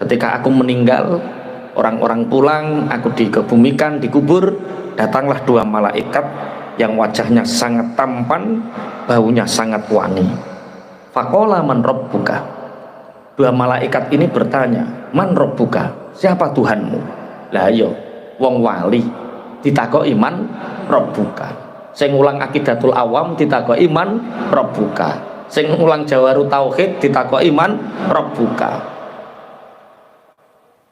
Ketika aku meninggal, orang-orang pulang, aku dikebumikan, dikubur, datanglah dua malaikat yang wajahnya sangat tampan, baunya sangat wangi. Faqala man rabbuka. Dua malaikat ini bertanya, man rabbuka, siapa Tuhanmu? Lah yo wong wali ditakoki man rabbuka. Sing ulang Aqidatul Awam ditakoki man rabbuka. Sing ulang Jawarut Tauhid ditakoki man rabbuka.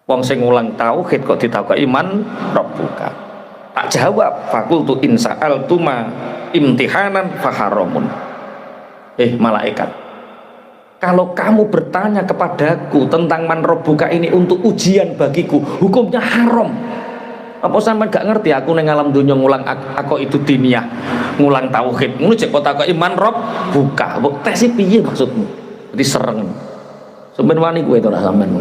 Wong sing ulang tauhid kok ditakoki man rabbuka. Tak jawab, fakultu in sa'altuma imtihanan faharamun. Malaikat, kalau kamu bertanya kepadaku tentang man rabbuka ini untuk ujian bagiku, hukumnya haram. Apa sampean gak ngerti aku ning alam dunya ngulang aku itu diniyah, ngulang tauhid. Ngono jek kok takoki man rabbuka. Mbok tes piye maksudmu? Dadi sereng. Sampeyan wani kowe to ora sampean.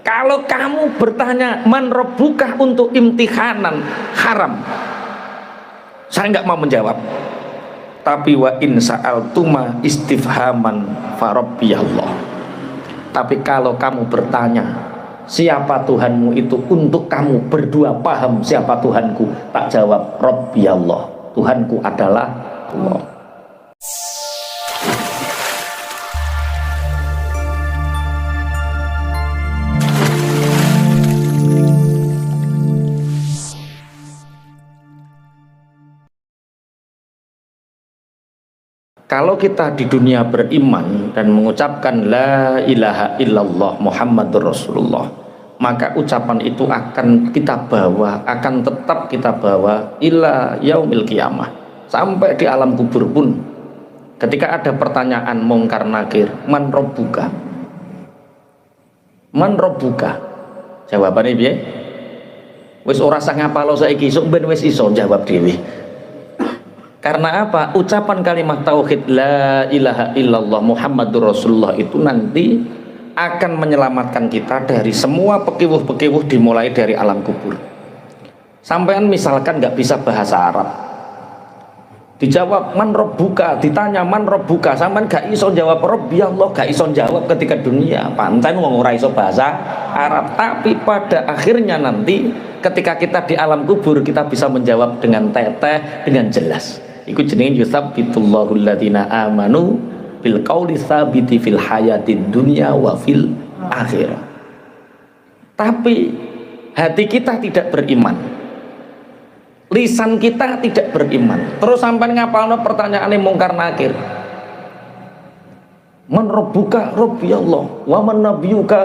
Kalau kamu bertanya man rabbuka untuk imtihanan, haram. Saya nggak mau menjawab. Tapi wa in sa'altuma istifhaman fa rabbiyallah. Tapi kalau kamu bertanya siapa Tuhanmu itu untuk kamu berdua paham siapa Tuhanku, tak jawab rabbiyallah. Tuhanku adalah Allah. Kalau kita di dunia beriman dan mengucapkan la ilaha illallah Muhammadur Rasulullah, maka ucapan itu akan kita bawa, akan tetap kita bawa ila yaumil qiyamah, sampai di alam kubur pun. Ketika ada pertanyaan mungkar nakir, man rabbuka, man rabbuka, jawabannya piye? Wis ora sah ngapalo saiki, sok ben wis iso jawab dhewe. Karena apa? Ucapan kalimat tauhid la ilaha illallah Muhammadur Rasulullah itu nanti akan menyelamatkan kita dari semua pekiwuh-pekiwuh dimulai dari alam kubur. Sampean misalkan nggak bisa bahasa Arab, dijawab man rabbuka, ditanya man rabbuka, sampean gak iso jawab Rabbi Allah, gak iso jawab ketika dunia, pancen wong ora iso bahasa Arab. Tapi pada akhirnya nanti ketika kita di alam kubur kita bisa menjawab dengan teteh, dengan jelas. Iku jenenge yusabbitullahu alladziina amanu bil qauli tsabiti fil hayatid dunya wa fil akhirah. Tapi hati kita tidak beriman, lisan kita tidak beriman. Terus sampai ngapalno pertanyaane mungkar nakir, man rabbuka rabbi Allah wa man nabiyuka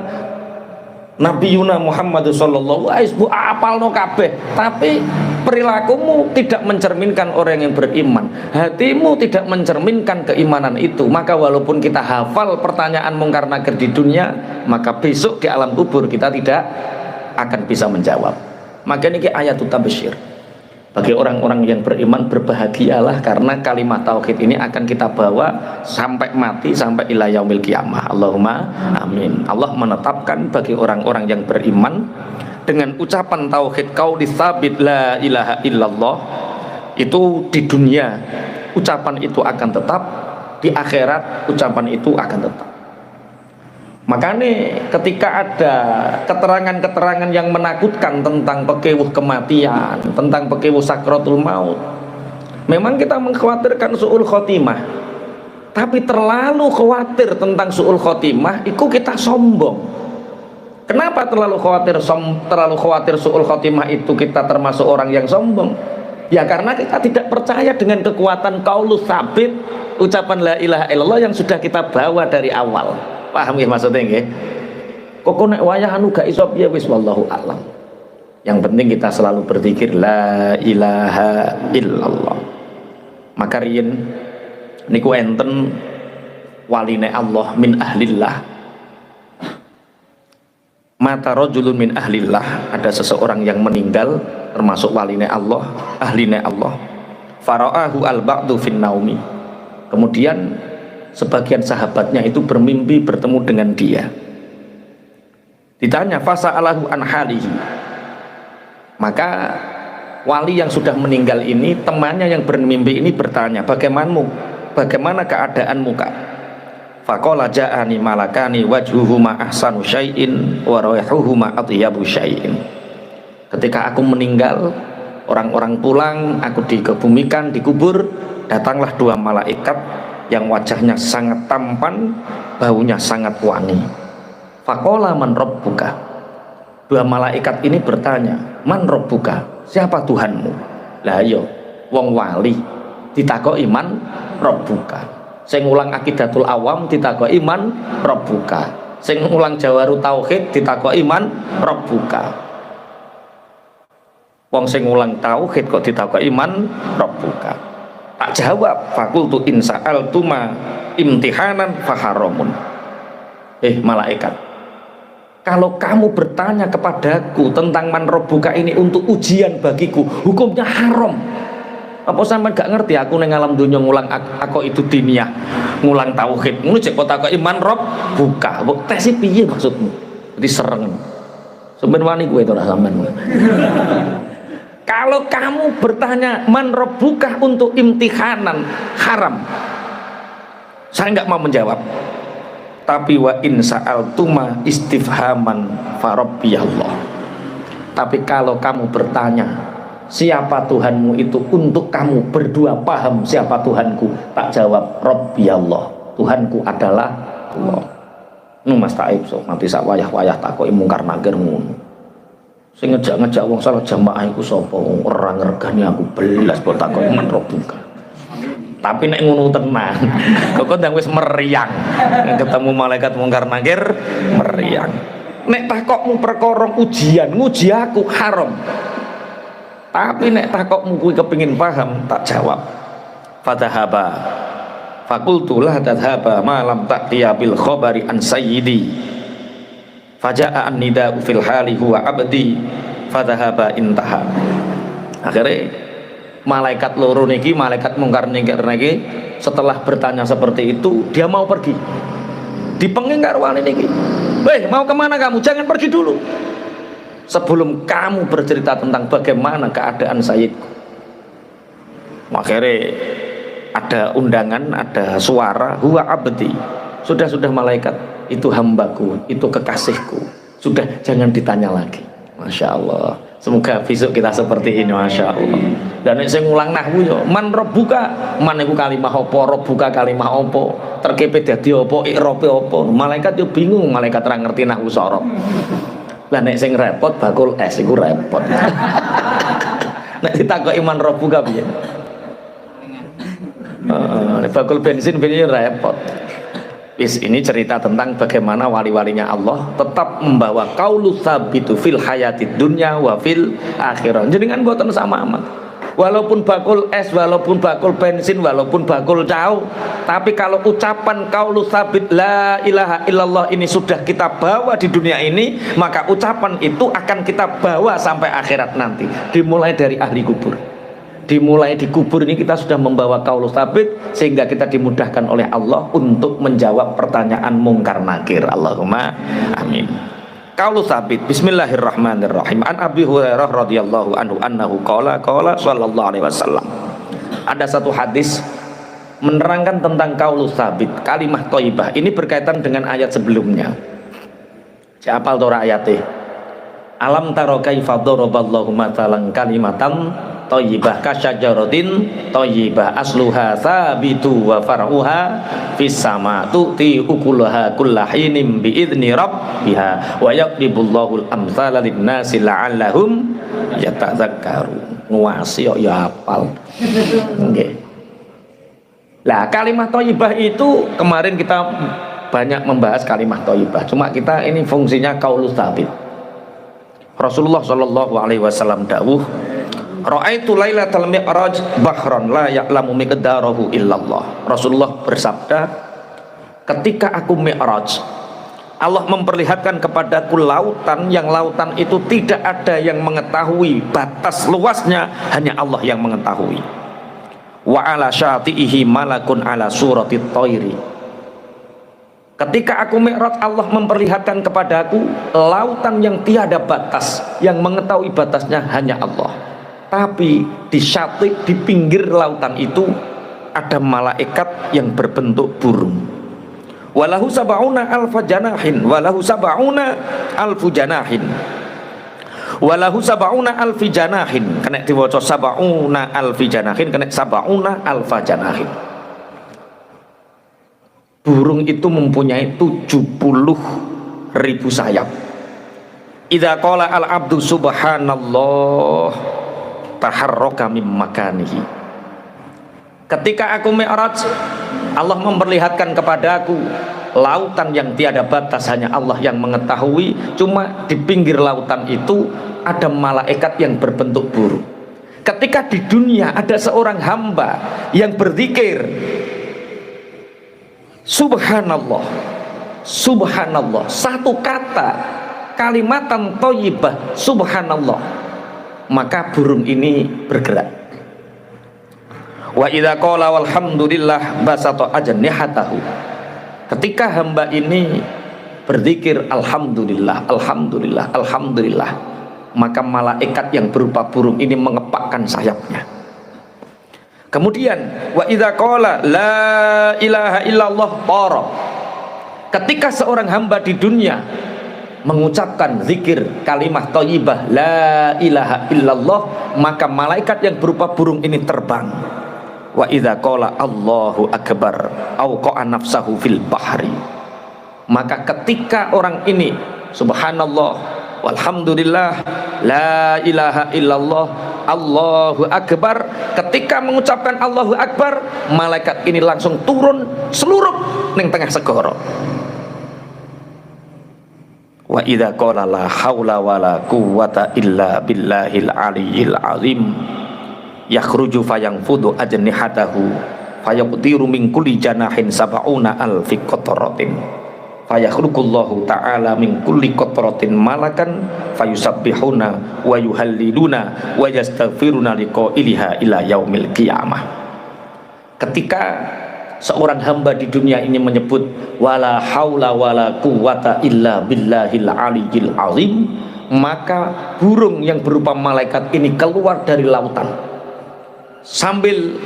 nabiyuna Muhammad sallallahu alaihi wasallam, apalno kabeh. Tapi perilakumu tidak mencerminkan orang yang beriman, hatimu tidak mencerminkan keimanan itu. Maka walaupun kita hafal pertanyaan mungkar nakir di dunia, maka besok di alam kubur kita tidak akan bisa menjawab. Maka ini ayat tabasyir bagi orang-orang yang beriman, berbahagialah karena kalimat tauhid ini akan kita bawa sampai mati, sampai ila yaumil qiyamah. Allahumma amin. Allah menetapkan bagi orang-orang yang beriman dengan ucapan tauhid qauli tsabit la ilaha illallah itu di dunia ucapan itu akan tetap, di akhirat ucapan itu akan tetap. Makanya ketika ada keterangan-keterangan yang menakutkan tentang pekewuh kematian, tentang pekewuh sakratul maut, memang kita mengkhawatirkan su'ul khotimah. Tapi terlalu khawatir tentang su'ul khotimah itu kita sombong. Kenapa terlalu khawatir su'ul khotimah itu kita termasuk orang yang sombong? Ya karena kita tidak percaya dengan kekuatan qaulus tsabit, ucapan la ilaha illallah yang sudah kita bawa dari awal. Paham ya maksudnya nggih? Kok nek wayah anu gak iso piye wis wallahu a'lam. Yang penting kita selalu berzikir la ilaha illallah. Maka riyen niku enten waline Allah min ahlillah. Mata rajulun min ahlillah, ada seseorang yang meninggal termasuk waline Allah, ahline Allah. Fara'ahu al-ba'du fin naumi. Kemudian sebagian sahabatnya itu bermimpi bertemu dengan dia. Ditanya fasa'alahu an halihi. Maka wali yang sudah meninggal ini, temannya yang bermimpi ini bertanya, bagaimana keadaanmu Kak? Faqala ja'ani malakani wajhuhuma ahsanu syai'in wa raihuhuma atyabu syai'in. Ketika aku meninggal, orang-orang pulang, aku dikebumikan, dikubur, datanglah dua malaikat yang wajahnya sangat tampan, baunya sangat wangi. Faqala man rabbuka. Dua malaikat ini bertanya, man rabbuka? Siapa Tuhanmu? Lah yo, wong wali ditakoki man rabbuka. Sing ngulang Aqidatul Awam ditakoki iman rabbuka. Sing ngulang Jawarut Tauhid ditakoki iman rabbuka. Wong sing ngulang tauhid kok ditakoki iman rabbuka. Tak jawab, fakultu in sa'altuma imtihanan faharamun. Malaikat, kalau kamu bertanya kepadaku tentang man rabbuka ini untuk ujian bagiku, hukumnya haram. Apa sampean gak ngerti aku ning alam dunya ngulang aku itu diniyah, ngulang tauhid. Ngono cek kok takok iman rob buka. Mbok tes piye maksudmu? Jadi sereng. Sampeyan wani kowe to ora sampean. Kalau kamu bertanya man rabbuka untuk imtihanan, haram. Saya enggak mau menjawab. Tapi wa in sa'altuma istifhaman fa rabbiyallah. Tapi kalau kamu bertanya siapa Tuhanmu itu untuk kamu berdua paham siapa Tuhanku, tak jawab Rabbi Allah, Tuhanku adalah Allah. Mas Taib so nanti sak wayah-wayah takoki mungkar nakir ngono. Sing ngejak-ngejak wong salat jamaah iku sapa? Ora ngregani aku belas kok takoki man rabbuka. Tapi nek ngono tenan, kok ndang wis meriang. Ketemu malaikat mungkar nakir meriang. Nek takokmu perkara ujian, nguji aku haram. Tapi nek takokmu kuwi kepengin paham, tak jawab. Fadhahaba. Fakultu la tadhhaba ma lam ta'tiya bil khabari an sayyidi. Faja'a an-nida'u fil hali huwa abdi. Fadhahaba intaha. Akhirnya malaikat loro niki, malaikat mungkar nakir niki setelah bertanya seperti itu, dia mau pergi. Dipenging karo wali niki. Mau kemana kamu? Jangan pergi dulu. Sebelum kamu bercerita tentang bagaimana keadaan Sayyidku. Akhirnya ada undangan, ada suara, huwa abdi. Sudah malaikat, itu hambaku, itu kekasihku. Sudah, jangan ditanya lagi. Masya Allah. Semoga besok kita seperti ini, Masya Allah. Dan saya ngulang nahwu yo, man rabbuka, man iku kalimah apa, rabbuka kalimah apa, terkepet dadi apa, i'rabe apa. Malaikat yo bingung, malaikat ora ngerti nahwu sorof. Lah nek sing repot bakul es iku repot. Nek ditakoki man rabbuka piye? Nek bakul bensin piye repot. Ini cerita tentang bagaimana wali-walinya Allah tetap membawa qaulu tsabitu fil hayatid dunya wa fil akhirah. Jenengan mboten sama amat. Walaupun bakul es, walaupun bakul bensin, walaupun bakul cau, tapi kalau ucapan qaulu tsabit la ilaha illallah ini sudah kita bawa di dunia ini, maka ucapan itu akan kita bawa sampai akhirat nanti. Dimulai dari ahli kubur. Dimulai di kubur ini kita sudah membawa qaulu tsabit sehingga kita dimudahkan oleh Allah untuk menjawab pertanyaan mungkar nakir. Allahumma amin. Qaulu tsabit. Bismillahirrahmanirrahim. An Abi Hurairah radhiyallahu anhu annahu qala sallallahu alaihi wasallam. Ada satu hadis menerangkan tentang qaulu tsabit, kalimah thayyibah. Ini berkaitan dengan ayat sebelumnya. Siapa tahu ayatnya? Alam taro kaifa daraballahu matalan kalimatan thayyibah kasyajaratin thayyibah asluha tsabitu wa far'uha fis sama tu'ti ukulaha kullahinin bi idzni rabbiha wa yaqdibullahul amsala linnasi la'allahum yatadzakkarun. Nguasi kok ya hafal. Nggih. Lah kalimat thayyibah itu kemarin kita banyak membahas kalimat thayyibah. Cuma kita ini fungsinya qaulus tsabit. Rasulullah sallallahu alaihi wasallam dawuh, ra'aitu lailatal mi'raj bahran la ya'lamu miqdarahu illallah. Rasulullah bersabda, ketika aku mi'raj, Allah memperlihatkan kepadaku lautan yang lautan itu tidak ada yang mengetahui batas luasnya, hanya Allah yang mengetahui. Wa ala syati'ihi malakun ala surati thairi. Ketika aku mi'raj, Allah memperlihatkan kepadaku lautan yang tiada batas, yang mengetahui batasnya hanya Allah. Tapi di syati, di pinggir lautan itu ada malaikat yang berbentuk burung. walahu sab'una alfa janahin, walahu sab'una alfu janahin, walahu sab'una alfi janahin, kena diwaca sab'una alfi janahin, kena sab'una alfa janahin. Burung itu mempunyai 70.000 sayap. Idza qala al abdu subhanallah taharraka mim makanihi. Ketika aku mi'raj, Allah memperlihatkan kepadaku lautan yang tiada batas, hanya Allah yang mengetahui. Cuma di pinggir lautan itu ada malaikat yang berbentuk burung. Ketika di dunia ada seorang hamba yang berzikir subhanallah, subhanallah, satu kata, kalimatan thayyibah, subhanallah, maka burung ini bergerak. Wa idza qala walhamdulillah basata ajnihatahu. Ketika hamba ini berzikir alhamdulillah, alhamdulillah, alhamdulillah, maka malaikat yang berupa burung ini mengepakkan sayapnya. Kemudian wa idza qala la ilaha illallah tara. Ketika seorang hamba di dunia mengucapkan zikir kalimat thayyibah la ilaha illallah, maka malaikat yang berupa burung ini terbang. Wa idza qala Allahu akbar auqa nafsahu fil bahri. Maka ketika orang ini subhanallah walhamdulillah la ilaha illallah Allahu akbar, ketika mengucapkan Allahu akbar, malaikat ini langsung turun seluruh ning tengah segara. Wa idza qala la haula wala quwwata illa billahil aliyyil azim yakhruju fayanfudu ajnihatahu fayaqdiru min kulli janahin sab'una alfi qatratin fayakhluqullahu ta'ala min kulli qatratin malakan fayusabbihuna wa yuhalliluna wa yastaghfiruna liqailiha ila yaumil qiyamah. Ketika seorang hamba di dunia ini menyebut wala haula wala quwwata illa billahil aliyyil azim, maka burung yang berupa malaikat ini keluar dari lautan sambil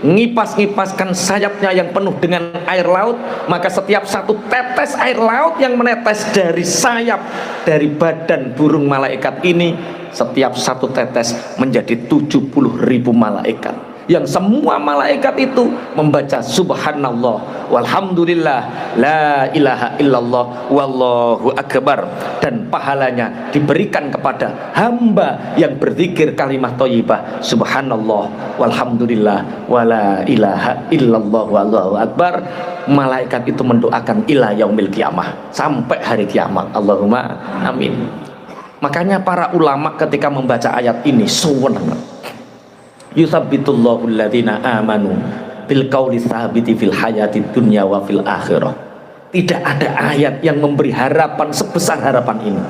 ngipas-ngipaskan sayapnya yang penuh dengan air laut. Maka setiap satu tetes air laut yang menetes dari sayap, dari badan burung malaikat ini, setiap satu tetes menjadi 70.000 malaikat, yang semua malaikat itu membaca subhanallah walhamdulillah la ilaha illallah wallahu akbar, dan pahalanya diberikan kepada hamba yang berzikir kalimat thayyibah subhanallah walhamdulillah wala ilaha illallah wallahu akbar. Malaikat itu mendoakan ila yaumil qiyamah, sampai hari kiamat. Allahumma amin. Makanya para ulama ketika membaca ayat ini sewenang, yutsabbitullahu alladhina amanu bil qauli tsabiti fil hayati dunya wa fil akhirah. Tidak ada ayat yang memberi harapan sebesar harapan ini.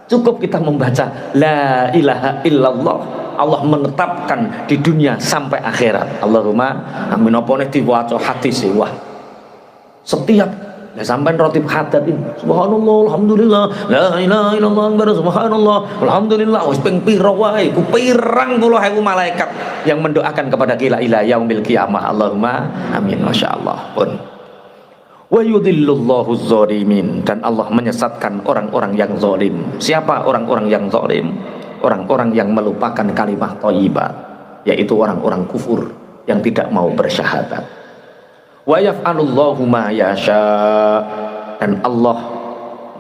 Cukup kita membaca la ilaha illallah, Allah menetapkan di dunia sampai akhirat. Allahumma amin. Apa nek diwaca hadis wah. Setiap sampai rotib hadat ini subhanallah alhamdulillah la ilaha illallah subhanallah alhamdulillah wis ping pira wae ku pirang puluh ewu malaikat yang mendoakan kepada kita ila yaumil qiyamah. Allahumma amin. masyaallah pun. Wa yudhillullahu zalimin, dan Allah menyesatkan orang-orang yang zalim. Siapa orang-orang yang zalim? Orang-orang yang melupakan kalimat thayyibah, yaitu orang-orang kufur yang tidak mau bersyahadat. Wa yaf'alullahu ma yasha, dan Allah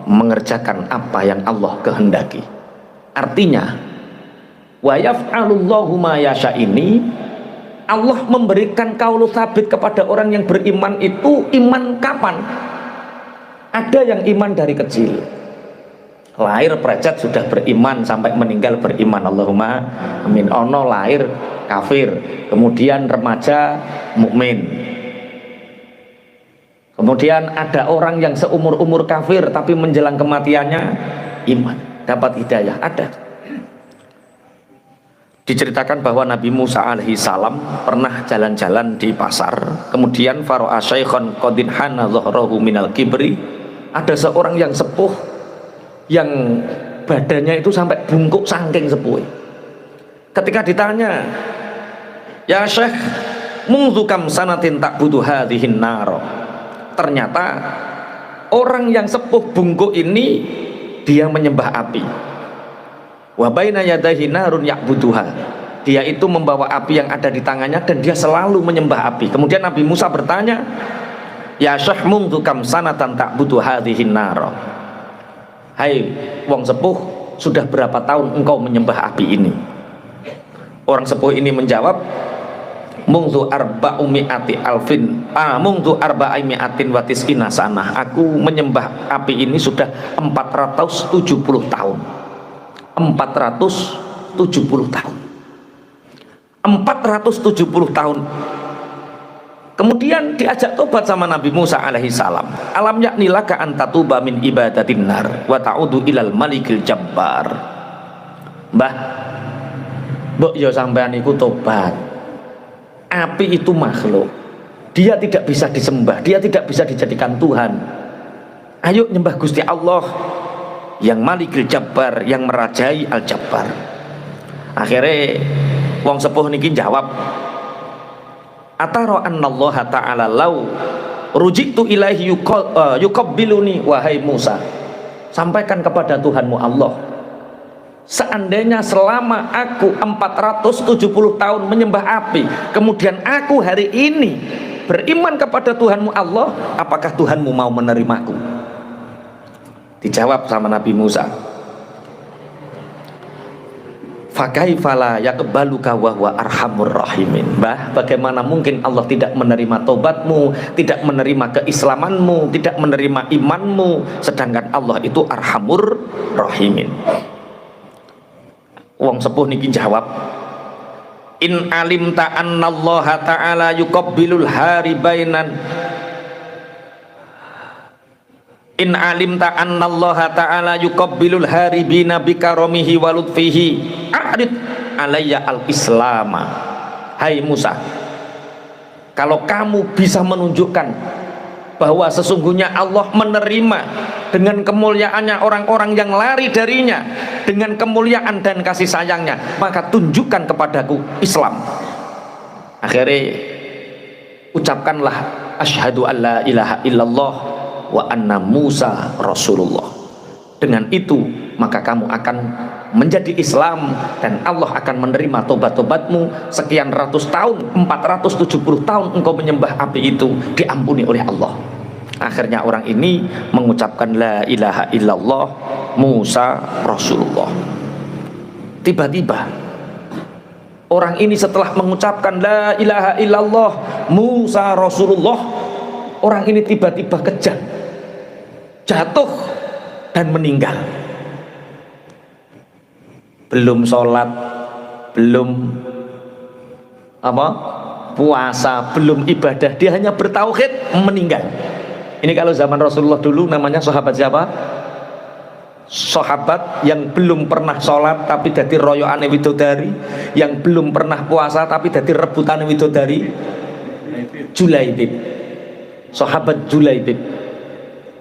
mengerjakan apa yang Allah kehendaki. Artinya wa yaf'alullahu ma yasha ini, Allah memberikan qaulu tsabit kepada orang yang beriman itu. Iman kapan? Ada yang iman dari kecil, lahir precet sudah beriman sampai meninggal beriman. Allahumma amin. Ono lahir kafir, kemudian remaja mukmin. Kemudian ada orang yang seumur-umur kafir tapi menjelang kematiannya iman, dapat hidayah. Ada. Diceritakan bahwa Nabi Musa alaihi salam pernah jalan-jalan di pasar, kemudian fara'a syaikhan qadin hana dhahrahu minal kibri. Ada seorang yang sepuh yang badannya itu sampai bungkuk saking sepuh. Ketika ditanya, "Ya Syekh, mungzu kam sanatin ta'budu hadhihin nar?" ternyata orang yang sepuh bungkuk ini dia menyembah api. Wa baina yadayhi narun ya'buduha. Dia itu membawa api yang ada di tangannya dan dia selalu menyembah api. Kemudian Nabi Musa bertanya, ya syekh mungtu kam sanatan ta'budu hadhihin nar. Hai wong sepuh, sudah berapa tahun engkau menyembah api ini? Orang sepuh ini menjawab, mungtu arba'umi'ati alfin mungtu arba'imi'atin watis'ina sanah. Aku menyembah api ini sudah 470 tahun. 470 tahun. 470 tahun. Kemudian diajak tobat sama Nabi Musa alaihi salam. Alam yakni laka antatuba min ibadatin nar wa ta'udu ilal malikil jabbar. Mbah, mbok yo sampean iku tobat. Api itu makhluk. Dia tidak bisa disembah, dia tidak bisa dijadikan Tuhan. Ayo nyembah Gusti Allah yang malikil jabbar, yang merajai al-jabbar. Akhirnya wong sepuh niki jawab, ataro annallaha ta'ala law rujitu ilaihi yuqabbiluni wahai Musa, sampaikan kepada Tuhanmu Allah, seandainya selama aku 470 tahun menyembah api, kemudian aku hari ini beriman kepada Tuhanmu Allah, apakah Tuhanmu mau menerimaku? Dijawab sama Nabi Musa, fakaifala yaqbaluka wa huwa arhamur rahimin. Bah, bagaimana mungkin Allah tidak menerima tobatmu, tidak menerima keislamanmu, tidak menerima imanmu, sedangkan Allah itu arhamur rahimin. Wong sepuh niki jawab, in alimta annallaha ta'ala yuqabbilul hari bainan in alimta annallaha ta'ala yuqabbilul haribina bikaromihi walutfihi a'rid alayya al-islama. Hai Musa, kalau kamu bisa menunjukkan bahwa sesungguhnya Allah menerima dengan kemuliaannya orang-orang yang lari darinya, dengan kemuliaan dan kasih sayangnya, maka tunjukkan kepadaku Islam. Akhirnya ucapkanlah asyhadu an la ilaha illallah wa anna Musa Rasulullah. Dengan itu maka kamu akan menjadi Islam dan Allah akan menerima tobat-tobatmu. Sekian ratus tahun, 470 tahun engkau menyembah api itu diampuni oleh Allah. Akhirnya orang ini mengucapkan la ilaha illallah Musa Rasulullah. Tiba-tiba orang ini setelah mengucapkan la ilaha illallah Musa Rasulullah, orang ini tiba-tiba kejang, jatuh dan meninggal. Belum sholat, belum puasa, belum ibadah, dia hanya bertauhid, meninggal. Ini kalau zaman Rasulullah dulu namanya sahabat siapa? Sahabat yang belum pernah sholat tapi dadi royoane widodari, yang belum pernah puasa tapi dadi rebutane widodari. Julaibib, sahabat Julaibib.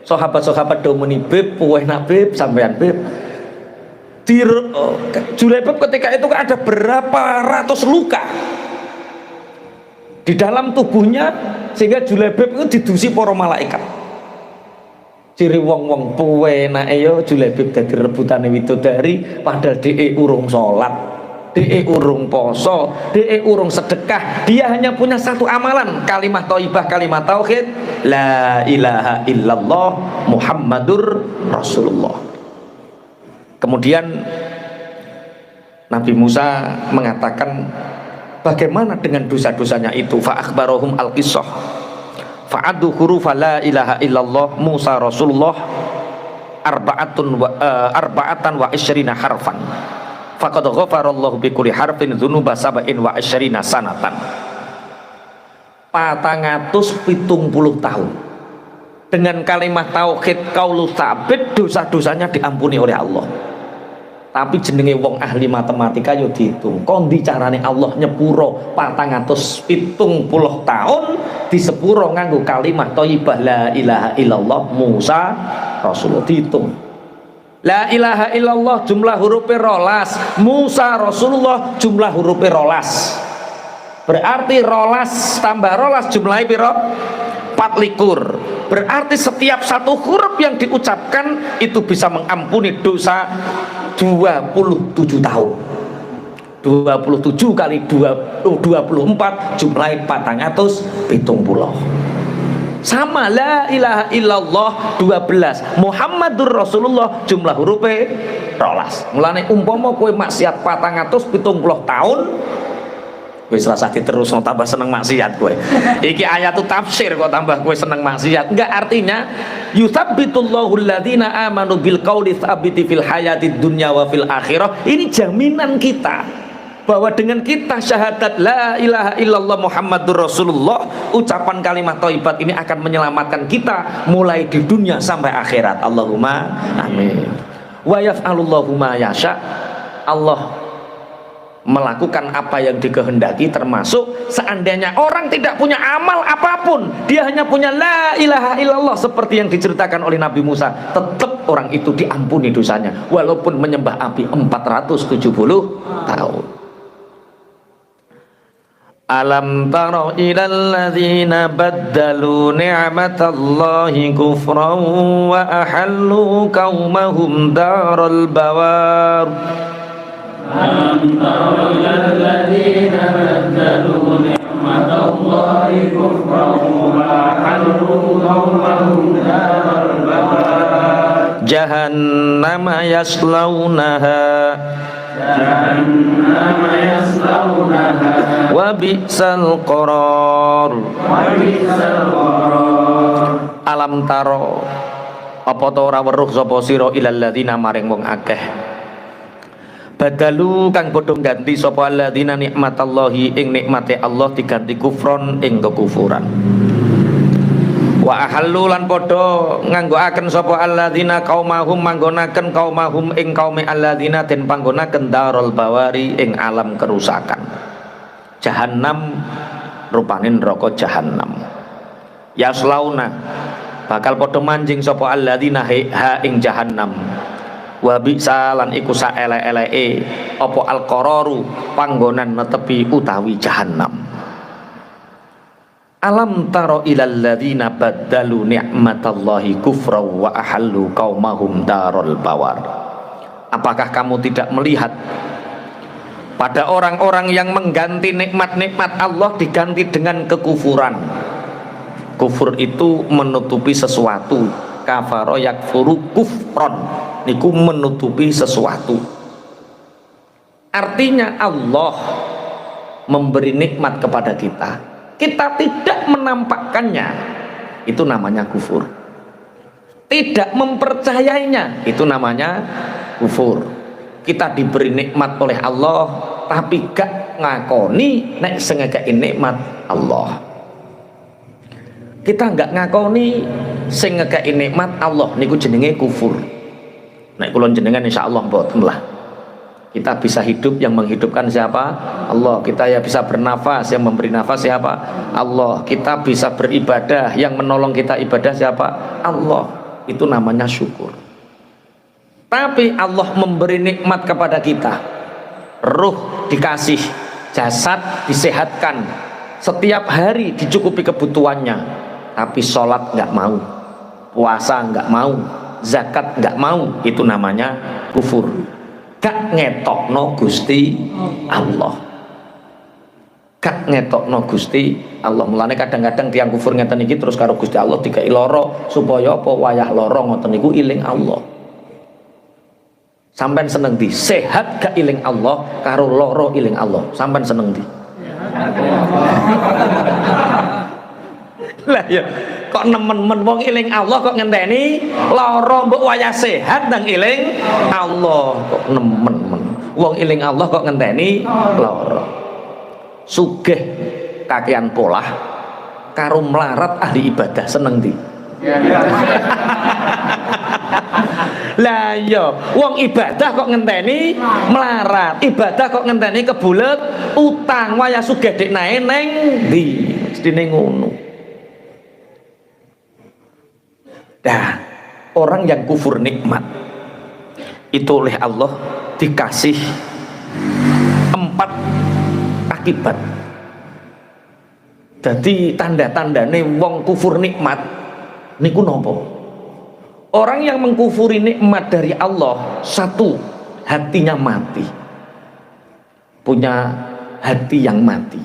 Sahabat-sahabat domuni bib, enak bib, sampean bib. Di Julaibib ketika itu ada berapa ratus luka di dalam tubuhnya, sehingga Julaibib itu didusi para malaikat. Ciri wong-wong enak yo Julaibib dadi rebutane widodari, padahal dhek urung sholat, dhek urung poso, dhek urung sedekah. Dia hanya punya satu amalan, kalimat thayyibah, kalimat tauhid, la ilaha illallah Muhammadur Rasulullah. Kemudian Nabi Musa mengatakan, bagaimana dengan dosa-dosanya itu? Fa akhbarahum al-qissah fa'addu hurufa la ilaha illallah Musa Rasulullah arba'atan wa isyrina harfan faqad ghafarallahu bi kulli harfin dzunuba sab'in wa isyrina sanatan. 470 tahun dengan kalimat tauhid qaulu tsabit, dosa-dosanya diampuni oleh Allah. Tapi jenenge wong ahli matematika yo dihitung, kondi carane Allah nyepuro 470 tahun disepuro nganggo kalimat thayyibah la ilaha illallah Musa Rasulullah. Dihitung la ilaha illallah jumlah hurufnya rolas, Musa Rasulullah jumlah hurufnya rolas, berarti rolas tambah rolas jumlahnya piro? 470. 24. Berarti setiap satu huruf yang diucapkan itu bisa mengampuni dosa 27 tahun. 27 kali 24 jumlahnya 470. Sama la ilaha illallah 12, Muhammadur Rasulullah jumlah hurufnya 12. Mulane umpama kowe maksiat 470 tahun, wis rasa diterusno tambah seneng maksiat kowe. Iki ayat tu tafsir kok tambah kowe seneng maksiat. Enggak, artinya yutsabbitullahu alladziina aamanu bil qauli tsabiti fil hayatid dunya wa fil akhirah. Ini jaminan kita bahwa dengan kita syahadat la ilaha illallah Muhammadur Rasulullah, ucapan kalimat thayyibat ini akan menyelamatkan kita mulai di dunia sampai akhirat. Allahumma amin. Wa yaf'alullahu ma yasha. Allah melakukan apa yang dikehendaki, termasuk seandainya orang tidak punya amal apapun, dia hanya punya la ilaha illallah seperti yang diceritakan oleh Nabi Musa, tetap orang itu diampuni dosanya walaupun menyembah api 470 tahun. Alam tara ilal ladzina baddalu ni'matallahi kufran wa ahallu qaumahum daral bawar. Alam tara ilal ladzina baddalu ni'matallahi kufran wa ahallu qaumahum daral bawar. Jahannama yaslaunaha wa bi'sal qarar. Alam taro, apa ta ora weruh sapa sira ilal ladzina maring wong akeh badalu kang padha ganti sapa alladzina nikmatallahi ing nikmate Allah diganti kufron ing kekufuran. Wa ahallu lan padha nganggoaken sapa alladzina qaumahum manggonaken qaumahum ing kaume alladzina den panggonaken darul bawari ing alam kerusakan. Jahannam rupane neraka jahannam. Yaslauna bakal padha manjing sapa alladzina ha ing jahannam. Wa bisa lan iku saelek-eleke apa alqararu panggonan netepi utawi jahannam. Alam taro ilal ladzina baddalu ni'matallahi kufra wa ahallu qaumahum darul bawar. Apakah kamu tidak melihat pada orang-orang yang mengganti nikmat-nikmat Allah diganti dengan kekufuran? Kufur itu menutupi sesuatu. Kafaro yakfuru kufron, niku menutupi sesuatu. Artinya Allah memberi nikmat kepada kita, kita tidak menampakkannya, itu namanya kufur. Tidak mempercayainya, itu namanya kufur. Kita diberi nikmat oleh Allah tapi gak ngakoni nek sengekei nikmat Allah. Kita gak ngakoni sing ngekei nikmat Allah niku jenenge kufur. Nek kula jenengan insyaallah mboten lah. Kita bisa hidup, yang menghidupkan siapa? Allah. Kita ya bisa bernafas, yang memberi nafas siapa? Allah. Kita bisa beribadah, yang menolong kita ibadah siapa? Allah. Itu namanya syukur. Tapi Allah memberi nikmat kepada kita, ruh dikasih, jasad disehatkan, setiap hari dicukupi kebutuhannya, tapi sholat nggak mau, puasa nggak mau, zakat nggak mau, itu namanya kufur. Gak ngetokno Gusti Allah, gak ngetokno Gusti Allah. Mulane kadang-kadang tiang kufur ngeten iki terus karo Gusti Allah dikai loro, supaya apa? Wayah loro ngoten niku iling Allah. Sampean seneng di sehat gak iling Allah karo loro iling Allah, sampean seneng di? Lah ya kok nemen-men wong eling Allah kok ngenteni lara mbok wayah sehat nang eling Allah, kok nemen-men wong eling Allah kok ngenteni lara. Sugih kakean polah karo melarat ahli ibadah seneng ndi? Lah ya wong ibadah kok ngenteni melarat, ibadah kok ngenteni kebulet utang, wayah sugih dik nae neng ndi? Mestine ngono. Nah, orang yang kufur nikmat itu oleh Allah dikasih 4 akibat. Dadi tanda-tandane wong kufur nikmat niku napa? Orang yang mengkufuri nikmat dari Allah, satu, hatinya mati. Punya hati yang mati.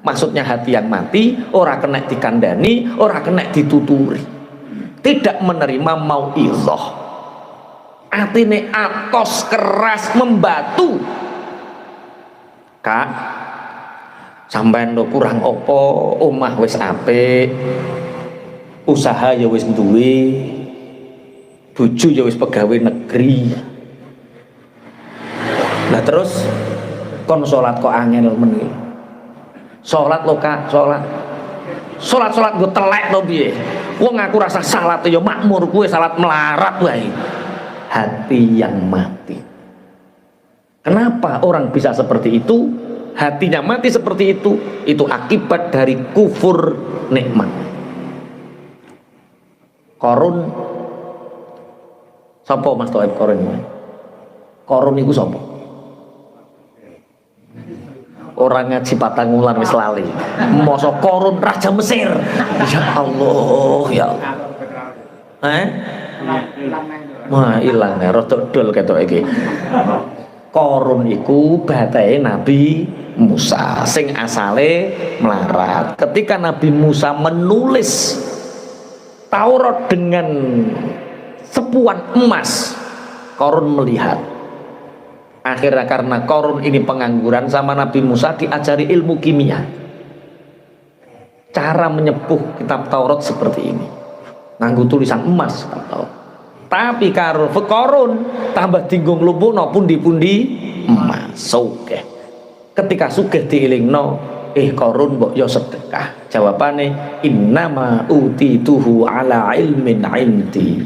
Maksudnya hati yang mati, ora kena dikandani, ora kena dituturi. Tidak menerima mau'izah. Atine atos, keras, membatu. Kak, sampean lo kurang opo, omah wis apik, usaha ya wis duwe, bojo ya wis pegawai negeri. Lah terus kon salat kok angel men. Salat lo Kak, salat gue telek to piye? Wong aku rasa salat ya makmur, gue salat melarat wae. Hati yang mati. Kenapa orang bisa seperti itu? Hatinya mati seperti itu akibat dari kufur nikmat. Korun sapa Mas Toib Korun? Korun iku sapa? Orang ngaji Patangulan wis lali. Masa Korun raja Mesir. Ya Allah, ya Allah. Wah, ilang ya rada dol ketok iki. Korun iku batahe Nabi Musa sing asale melarat. Ketika Nabi Musa menulis Taurat dengan sepuan emas, Korun melihat. Akhirnya karena Korun ini pengangguran, sama Nabi Musa diajari ilmu kimia. Cara menyepuh kitab Taurat seperti ini. Nganggo tulisan emas kitab Taurat. Tapi karo Korun tambah dinggung lumpuhno pundi-pundi emas sugih. Ketika sugih diilingno, Korun mbok yo sedekah. Jawabane innama utituhu ala ilmin indi.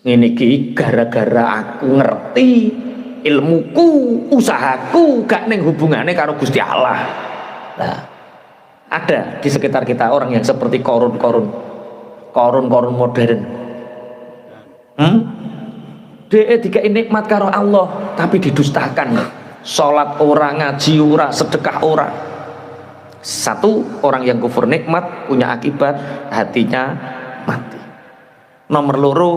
Ngene iki gara-gara aku ngerti ilmuku, usahaku gak ning hubungane karo Gusti Allah. Nah, ada di sekitar kita orang yang seperti korun modern. Dia dikai nikmat karo Allah tapi didustakan. Salat ora, ngaji ora, sedekah ora. Satu, orang yang kufur nikmat punya akibat hatinya mati. Nomor loro,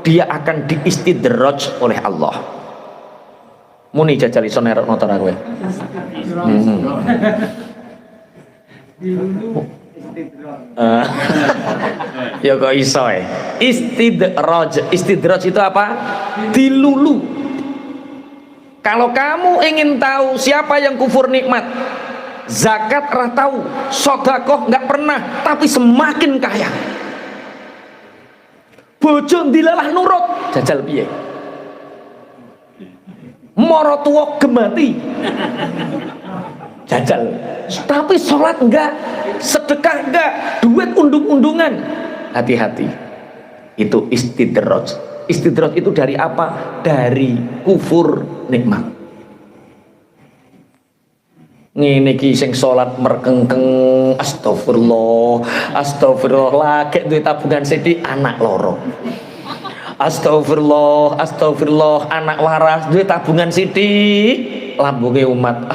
dia akan diistidraj oleh Allah. Muni jajal iso nerokno ta kowe. Ya kok iso istidraj itu apa? Dilulu. Kalau kamu ingin tahu siapa yang kufur nikmat, zakat ora tahu, sedekah nggak pernah, tapi semakin kaya. Bojo dilalah nurut, jajal piye? Moro tuwa gemati. Jajal, tapi sholat enggak, sedekah enggak, duit undung-undungan. Hati-hati, itu istidraj. Istidraj itu dari apa? Dari kufur nikmat. Ngene iki sing sholat merkengkeng, astagfirullah lagi duit tabungan sithik anak loro. Astagfirullah anak waras duit tabungan sithik lambunge umat.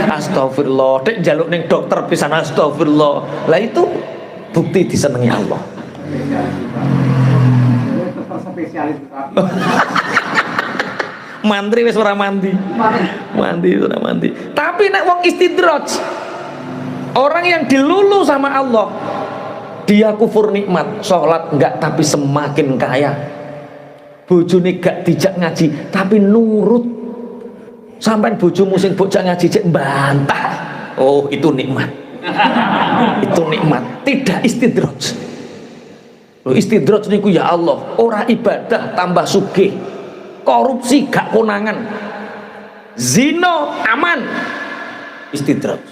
Astagfirullah dek njaluk ning dokter pisan astagfirullah. Lah itu bukti disenengi Allah. Mantri wis ora mandi. Tapi nek wong istidraj, orang yang dilulu sama Allah, dia kufur nikmat, sholat enggak tapi semakin kaya, bojone gak dijak ngaji tapi nurut, sampai bojomu sing bojak ngaji cek bantah. Oh, itu nikmat. Itu nikmat, tidak istidraj. Loh, istidraj niku ya Allah, ora ibadah tambah sugih, korupsi gak konangan, zina aman, istidraj.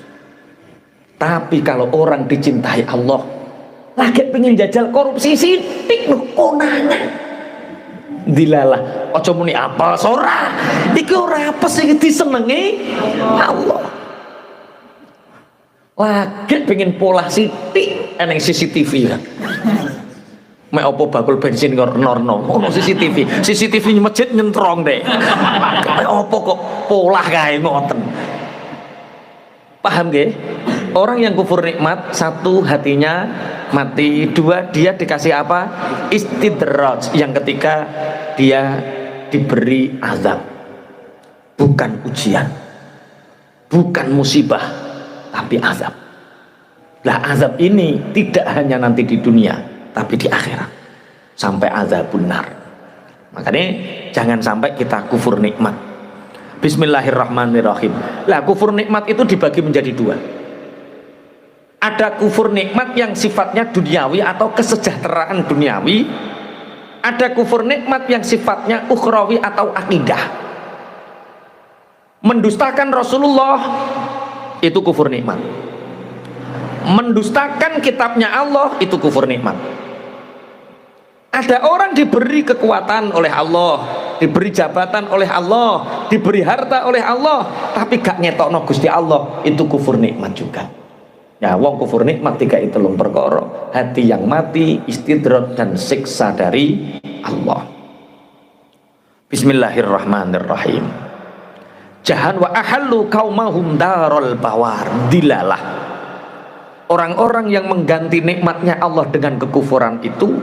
Tapi kalau orang dicintai Allah, lagi pengen jajal korupsi sithik konangan, dilalah ojo muni apal sora, iki ora apes iki disenengi Allah. Lagi pengen pola sithik eneng CCTV kan. Mek opo bakul bensin norno ono CCTV masjid nyentrong deh. Mek opo kok polah kae ngoten. Paham nggih? orang yang kufur nikmat, satu hatinya mati, dua dia dikasih apa? Istidraj. Yang ketiga dia diberi azab, bukan ujian, bukan musibah, tapi azab. Lah azab ini tidak hanya nanti di dunia, tapi di akhirat, sampai azabun nar. Makanya jangan sampai kita kufur nikmat. Bismillahirrahmanirrahim. Lah kufur nikmat itu dibagi menjadi dua. Ada kufur nikmat yang sifatnya duniawi atau kesejahteraan duniawi. Ada kufur nikmat yang sifatnya ukhrawi atau akidah. Mendustakan Rasulullah itu kufur nikmat. Mendustakan kitabnya Allah itu kufur nikmat. Ada orang diberi kekuatan oleh Allah, diberi jabatan oleh Allah, diberi harta oleh Allah, tapi gak ngetokno Gusti Allah, itu kufur nikmat juga. Ya, wong kufur nikmat tiga itu telung perkara: hati yang mati, istidrat, dan siksa dari Allah. Bismillahirrahmanirrahim. Jahan wa ahallu qaumahum darul bawar. Dilalah orang-orang yang mengganti nikmatnya Allah dengan kekufuran itu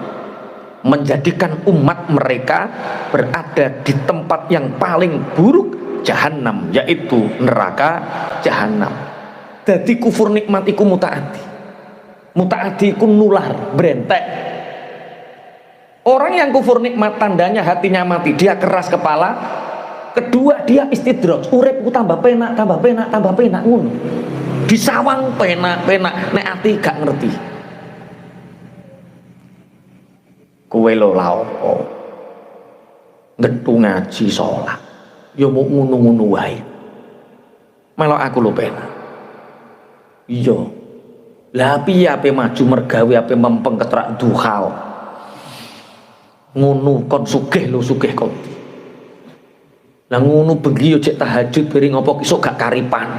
menjadikan umat mereka berada di tempat yang paling buruk, jahanam, yaitu neraka jahanam. Jadi kufur nikmat iku mutaati. Mutaati iku nular, berentek. Orang yang kufur nikmat tandanya hatinya mati, dia keras kepala. Kedua, dia istidraj, uripku tambah penak, tambah penak, tambah penak, ngono. Disawang penak, nek ati gak ngerti. Kowe lho la opo? Ngetu ngaji salat. Ya mau ngono-ngono wae. Melok aku lho penak. Iya. Lah piye ape maju mergawe ape mempeng ketrak duha. Ngono kon sugih lho sugih kon. Lah ngono bengi yo cek tahajud beri ngopo isuk gak karipan.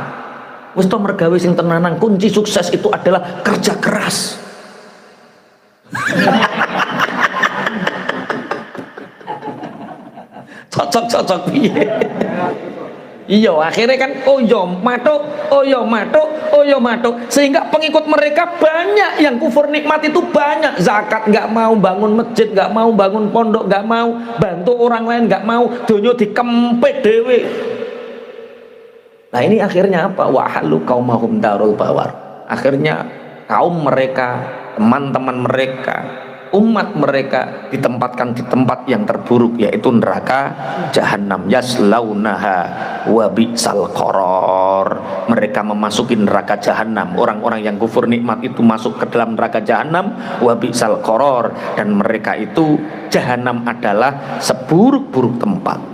Wis to mergawe sing tenanan, kunci sukses itu adalah kerja keras. Cocok piye? Iya, akhirnya kan oh yo matuk, sehingga pengikut mereka banyak yang kufur nikmat itu banyak. Zakat nggak mau, bangun masjid nggak mau, bangun pondok nggak mau, bantu orang lain nggak mau, donyo dikempit dewe. Nah ini akhirnya apa? Wahalu qaumahum darul bawar. Akhirnya kaum mereka, teman-teman mereka, umat mereka ditempatkan di tempat yang terburuk, yaitu neraka jahanam. Yaslaunaha wa bi'sal qarar. Mereka memasuki neraka jahanam. Orang-orang yang kufur nikmat itu masuk ke dalam neraka jahanam, wa bi'sal qarar, dan mereka itu jahanam adalah seburuk-buruk tempat.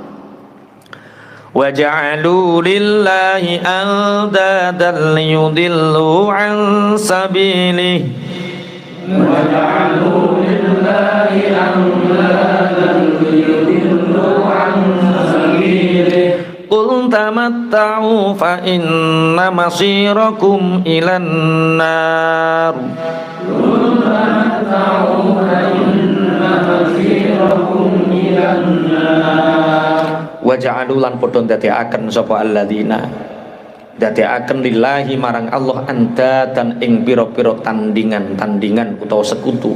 Wa ja'alu lillahi andadan liyudillu an sabilihi وَجَعَلُوا لِلَّهِ أَنْدَادًا لِيُضِلُّوا عَنْ سَبِيلِهِ قُلْ تَمَتَّعُوا فَإِنَّ مَصِيرَكُمْ إِلَى النَّارِ قُلْ تَمَتَّعُوا فَإِنَّ مَصِيرَكُمْ إِلَى النَّارِ وَجَعَلُوا lan padha ndadekaken sapa alladzina dadekaken lillahi marang Allah anda dan ing pira-pira tandingan utawa sekutu,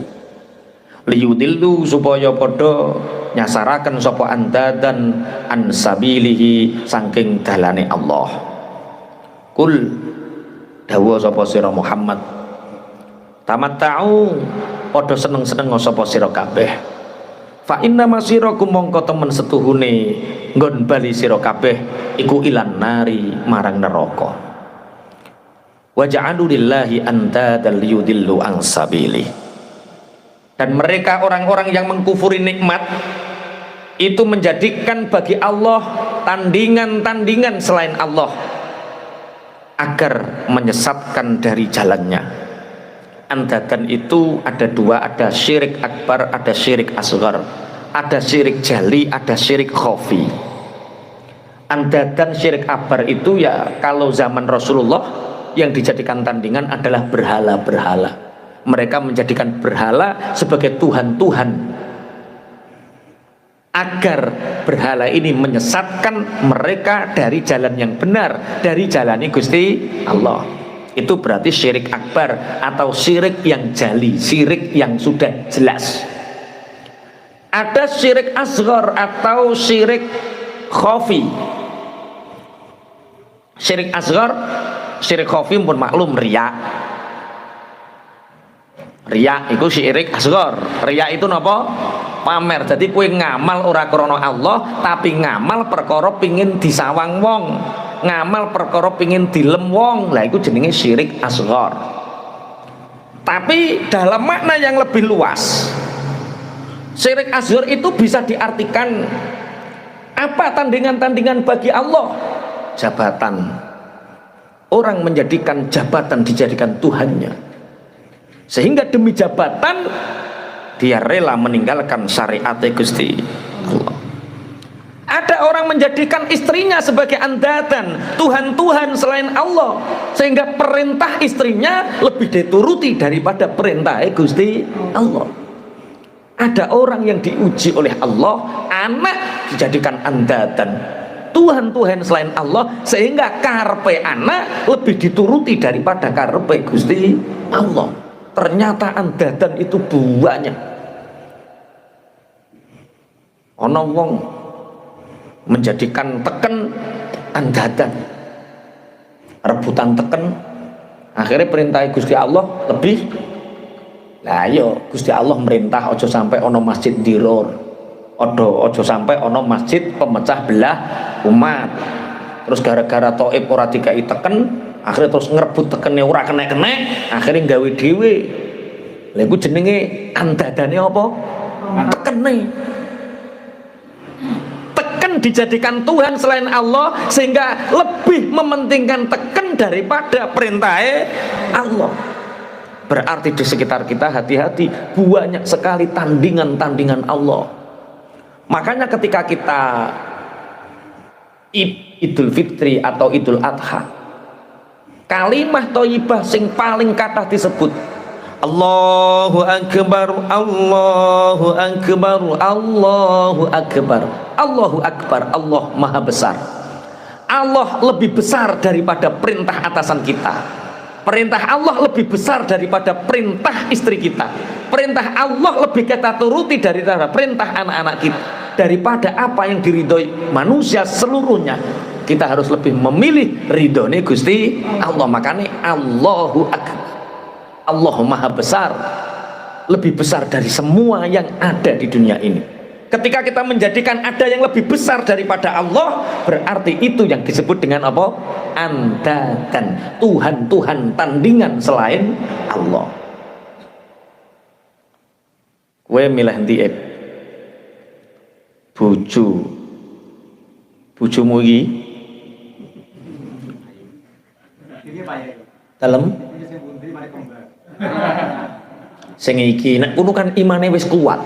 liyudillu supaya padha nyasaraken sapa anda dan ansabilihi saking dalane Allah. Kul dawuh sapa sira Muhammad, tamatta'u padha seneng-seneng sapa sira kabeh. Fa inna masirakum mongko temen setuhune nggon bali sira kabeh iku ilan nari marang neraka. Wa ja'alu lillahi andadal liyudillu an sabili. Dan mereka orang-orang yang mengkufuri nikmat itu menjadikan bagi Allah tandingan-tandingan selain Allah agar menyesatkan dari jalannya. Andadan itu ada dua, ada syirik akbar, ada syirik asghar, ada syirik jali, ada syirik khafi. Andadan syirik akbar itu ya kalau zaman Rasulullah yang dijadikan tandingan adalah berhala-berhala. Mereka menjadikan berhala sebagai Tuhan-Tuhan agar berhala ini menyesatkan mereka dari jalan yang benar, dari jalani Gusti Allah. Itu berarti syirik akbar atau syirik yang jali, syirik yang sudah jelas. Ada syirik asghar atau syirik khafi. Syirik asghar, syirik khafi pun maklum riya. Riya itu syirik asghar. Riya itu napa? Pamer. Jadi kue ngamal ora krana Allah, tapi ngamal perkara pingin disawang wong. Ngamal perkara pingin dilem wong, lah itu jenenge syirik asghar. Tapi dalam makna yang lebih luas, syirik asghar itu bisa diartikan apa tandingan-tandingan bagi Allah? Jabatan. Orang menjadikan jabatan dijadikan Tuhannya, sehingga demi jabatan dia rela meninggalkan syariat Gusti Allah. Ada orang menjadikan istrinya sebagai andatan, Tuhan-Tuhan selain Allah, sehingga perintah istrinya lebih dituruti daripada perintah Gusti Allah. Ada orang yang diuji oleh Allah, anak dijadikan andatan, Tuhan-Tuhan selain Allah, sehingga karepe anak lebih dituruti daripada karepe Gusti Allah. Ternyata andatan itu banyak. Ono wong menjadikan teken andatan, rebutan teken, akhirnya perintah Gusti Allah lebih. Lah yo Gusti Allah merintah ojo sampai ono masjid diror, ojo sampai ono masjid pemecah belah umat. Terus gara-gara Taif ora dikai teken, akhirnya terus ngerebut tekennya ora kena-kena, akhirnya gawe dhewe. Lha iku jenenge andadane apa? Tekene. Dijadikan Tuhan selain Allah, sehingga lebih mementingkan teken daripada perintah Allah. Berarti di sekitar kita hati-hati, banyak sekali tandingan-tandingan Allah. Makanya ketika kita Idul Fitri atau Idul Adha, kalimah thayyibah sing paling kathah disebut Allahu Akbar, Allahu Akbar, Allahu Akbar, Allahu Akbar, Allah Maha Besar. Allah lebih besar daripada perintah atasan kita. Perintah Allah lebih besar daripada perintah istri kita. Perintah Allah lebih kita turuti daripada perintah anak-anak kita. Daripada apa yang diridhoi manusia seluruhnya, kita harus lebih memilih ridhone Gusti Allah. Makanya Allahu Akbar, Allah Maha Besar, lebih besar dari semua yang ada di dunia ini. Ketika kita menjadikan ada yang lebih besar daripada Allah, berarti itu yang disebut dengan apa? Andatan, Tuhan-Tuhan tandingan selain Allah. Kowe milih ndi? Bojomu iki dalem sing iki nek kudu kan imane wis kuat.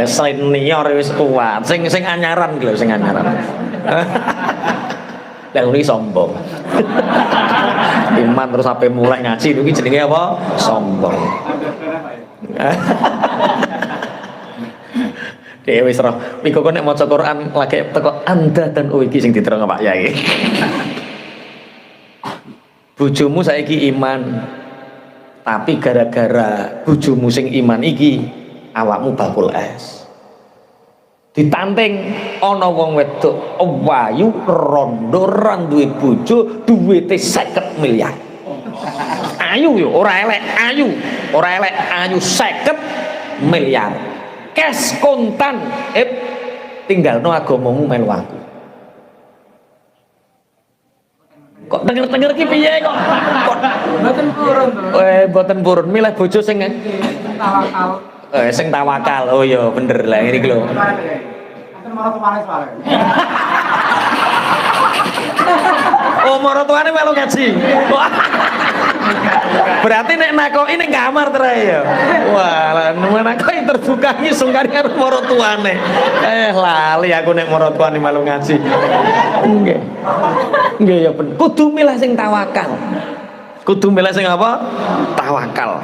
Senior wis kuat. Sing anyaran lho, sing anyaran. Lah iki sombong. Iman terus sampai mulai ngaji iki jenenge apa? Sombong. Dhewe wis roh. Minggu kok nek maca Quran lagi teko anda dan iki sing diterang Pak Yai. Bojomu saiki iman, tapi gara-gara bojomu sing iman iki awakmu bakul es. Ditanting ana wong wedok wayu rondo ora duwe bojo, duwite 50 miliar. Ayu yo ora elek, ayu 50 miliar. Cash kontan, tinggalno agamamu melu aku. Kok denger-denger ki piye kok? Mboten purun. Mboten purun, milih bojo sing tawakal. Sing tawakal. Oh iya bener lah ngene iki lho. Anten marotuane soalé. Oh marotuane melu ngaji. Berarti nek nakoki ning kamar terae ya. Wah, nek nakoki terbuka ngisung karo marotuane. Lali aku nek marotuane melu ngaji. Nggih. Nggih ya bener. Kudu milih sing tawakal. Kudu milih sing apa? Tawakal.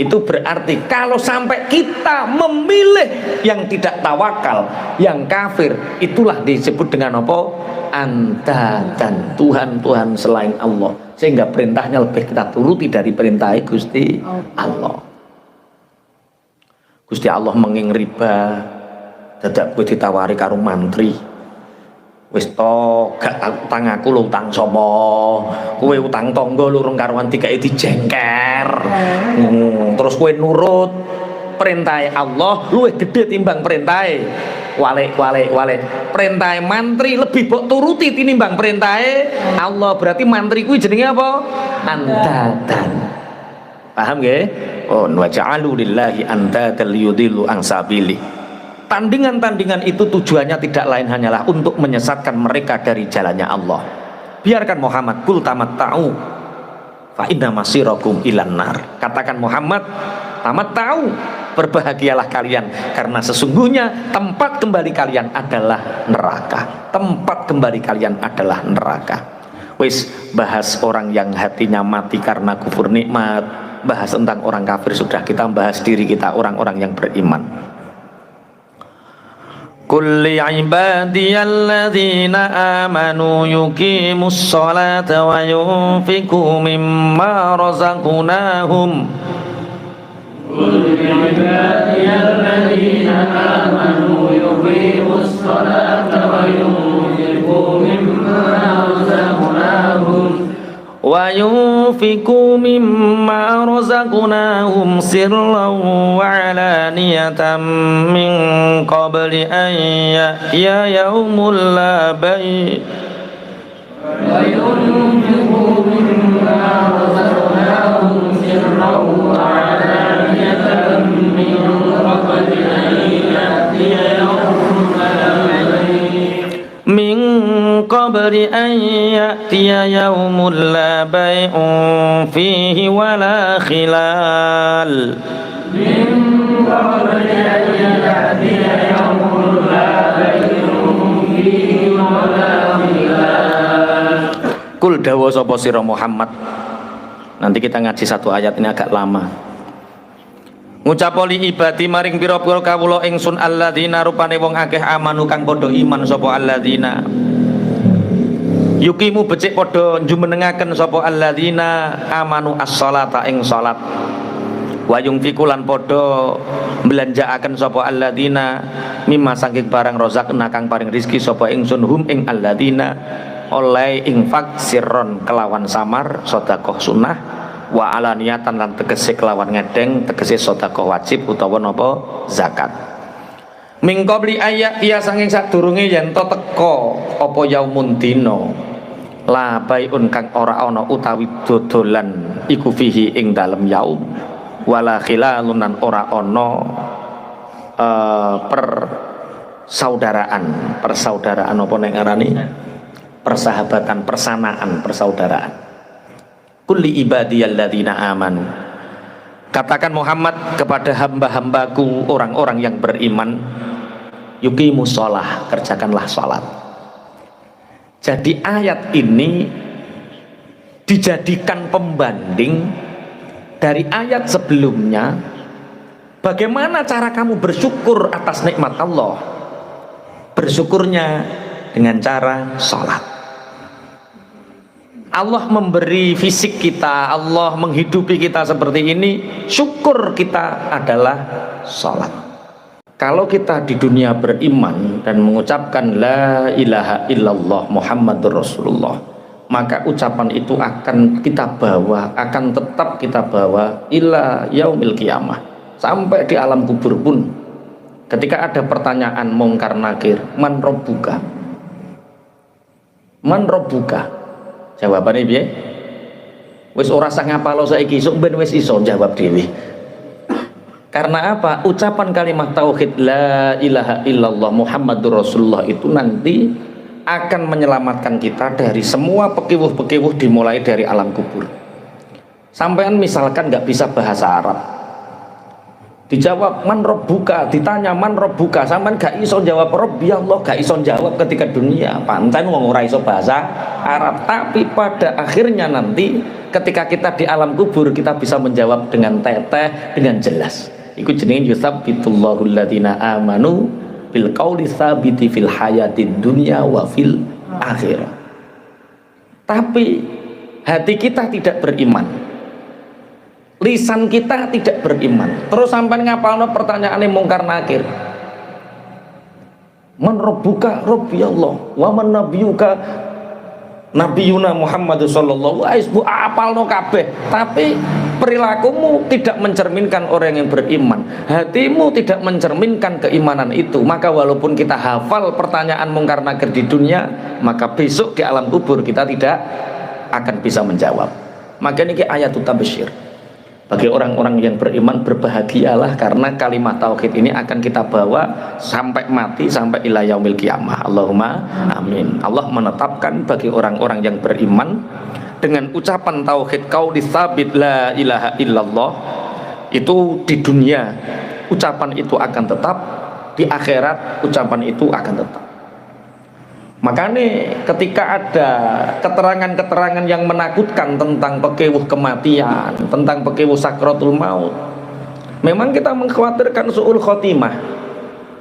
Itu berarti kalau sampai kita memilih yang tidak tawakal, yang kafir, itulah disebut dengan apa? Andadan, Tuhan-Tuhan selain Allah, sehingga perintahnya lebih kita turuti dari perintah Gusti Allah. Gusti Allah menging riba, dadak kowe ditawari karo mantri, wis to gak utang aku lho, utang sapa? Kowe utang tangga lurung karuan dikae dijengker. Terus kowe nurut perintah Allah luwih gede timbang perintah wale. Perintah mantri lebih mbok turuti tinimbang perintah Allah. Berarti mantri kuwi jenenge apa? Andadan. Paham nggih? Oh, wa ja'alu lillahi andadan liyudillu an sabili. Tandingan-tandingan itu tujuannya tidak lain hanyalah untuk menyesatkan mereka dari jalannya Allah. Biarkan Muhammad kul tamatta'u fa inna masirakum ilan nar. Katakan Muhammad, tamatta'u, berbahagialah kalian karena sesungguhnya tempat kembali kalian adalah neraka. Tempat kembali kalian adalah neraka. Wis bahas orang yang hatinya mati karena kufur nikmat, bahas tentang orang kafir sudah, kita bahas diri kita orang-orang yang beriman. Kulli ibadiyalladzina amanu yuqimus sholata wa yunfiqu mimma razaqnahum. Kulli ibadiyalladzina amanu yuqimus sholata wa yunfiqu mimma razaqnahum. Wa yunfiqu mimma razaqnahum sirran wa alaniyatan min qabli an ya'tiya yaumul la bay' wa yunfiqu mimma razaqnahum sirran wa alaniyatan min qabli an ya'tiya yaumul la bay' min qabli an ya'tiya yaumul la bay'un fihi wala khilal. Min qabli an ya'tiya yaumul la bay'un fihi wala khilal. Kul dawa sapa sira Muhammad. Nanti kita ngaji satu ayat ini agak lama. Ngucapoli ibadi maring pira-pira kawula ingsun alladzina rupane wong akeh amanu kang padha iman sapa alladzina yukimu becik padha jumenengaken sapa alladzina amanu as-sholata ing salat wa yunfiqu lan padha belanjaaken sapa alladzina mimma saking barang rozakna kang paring rezeki sapa ingsun hum ing alladzina oleh infak sirron kelawan samar sedekah sunnah wa ala niatan lan tegese kelawan ngedeng tegese sedekah wajib utawa napa zakat. Min qabli ayat ya saking sadurunge yen to teka apa yaumun dina la baiun kang ora ana utawi dodolan iku fihi ing dalem yaum wala khilalun lan ora ana persaudaraan apa nek ngarani persahabatan, persanaan, persaudaraan. Kulli ibadiyalladzina amanu. Katakan Muhammad kepada hamba-hambaku orang-orang yang beriman, yuqimus shalah, kerjakanlah salat. Jadi ayat ini dijadikan pembanding dari ayat sebelumnya. Bagaimana cara kamu bersyukur atas nikmat Allah? Bersyukurnya dengan cara salat. Allah memberi fisik kita, Allah menghidupi kita seperti ini, syukur kita adalah sholat. Kalau kita di dunia beriman dan mengucapkan la ilaha illallah Muhammadur Rasulullah, maka ucapan itu akan kita bawa, akan tetap kita bawa ila yaumil qiyamah, sampai di alam kubur pun. Ketika ada pertanyaan mungkar nakir, man rabbuka? Man rabbuka? Jawabannya piye? Wis ora sah ngapalo saiki, sok ben wis iso jawab dhewe. Karena apa? Ucapan kalimat tauhid la ilaha illallah Muhammadur Rasulullah itu nanti akan menyelamatkan kita dari semua pekiwuh-pekiwuh dimulai dari alam kubur. Sampean misalkan nggak bisa bahasa Arab, dijawab man rabbuka, ditanya man rabbuka, sampean gak iso jawab Rabbi Allah, gak iso jawab ketika dunia. Pancen wong ora iso bahasa Arab, tapi pada akhirnya nanti ketika kita di alam kubur kita bisa menjawab dengan teteh, dengan jelas. Iku jenenge yusabbitullahu alladziina amanu bil qauli tsabiti fil hayatid dunya wa fil akhirah. Tapi hati kita tidak beriman, lisan kita tidak beriman. Terus sampai ngapalno pertanyaane mungkar nakir. Man rabbuka? Rabbi Allah. Wa man nabiyuka? Nabiyuna Muhammad sallallahu alaihi wasallam. Apalno kabeh, tapi perilakumu tidak mencerminkan orang yang beriman, hatimu tidak mencerminkan keimanan itu. Maka walaupun kita hafal pertanyaan mungkar nakir di dunia, maka besok di alam kubur kita tidak akan bisa menjawab. Maka ini ayatut tabasyir. Bagi orang-orang yang beriman, berbahagialah karena kalimat tauhid ini akan kita bawa sampai mati, sampai ila yaumil qiyamah. Allahumma amin. Allah menetapkan bagi orang-orang yang beriman dengan ucapan tauhid qauli tsabit la ilaha illallah, itu di dunia ucapan itu akan tetap, di akhirat ucapan itu akan tetap. Makanya ketika ada keterangan-keterangan yang menakutkan tentang pekewuh kematian, tentang pekewuh sakratul maut, memang kita mengkhawatirkan su'ul khotimah.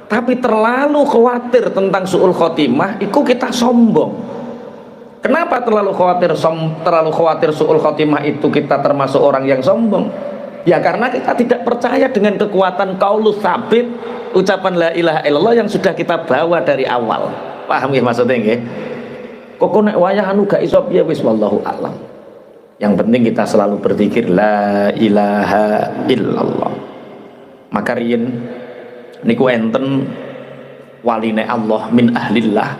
Tapi terlalu khawatir tentang su'ul khotimah, itu kita sombong. Kenapa terlalu khawatir su'ul khotimah itu kita termasuk orang yang sombong? Ya karena kita tidak percaya dengan kekuatan qaulus tsabit, ucapan la ilaha illallah yang sudah kita bawa dari awal. Paham ya maksudnya nggih? Kok nek wayah anu gak iso piye wis wallahu alam. Yang penting kita selalu berzikir la ilaha illallah. Maka riyen niku enten waline Allah min ahlillah.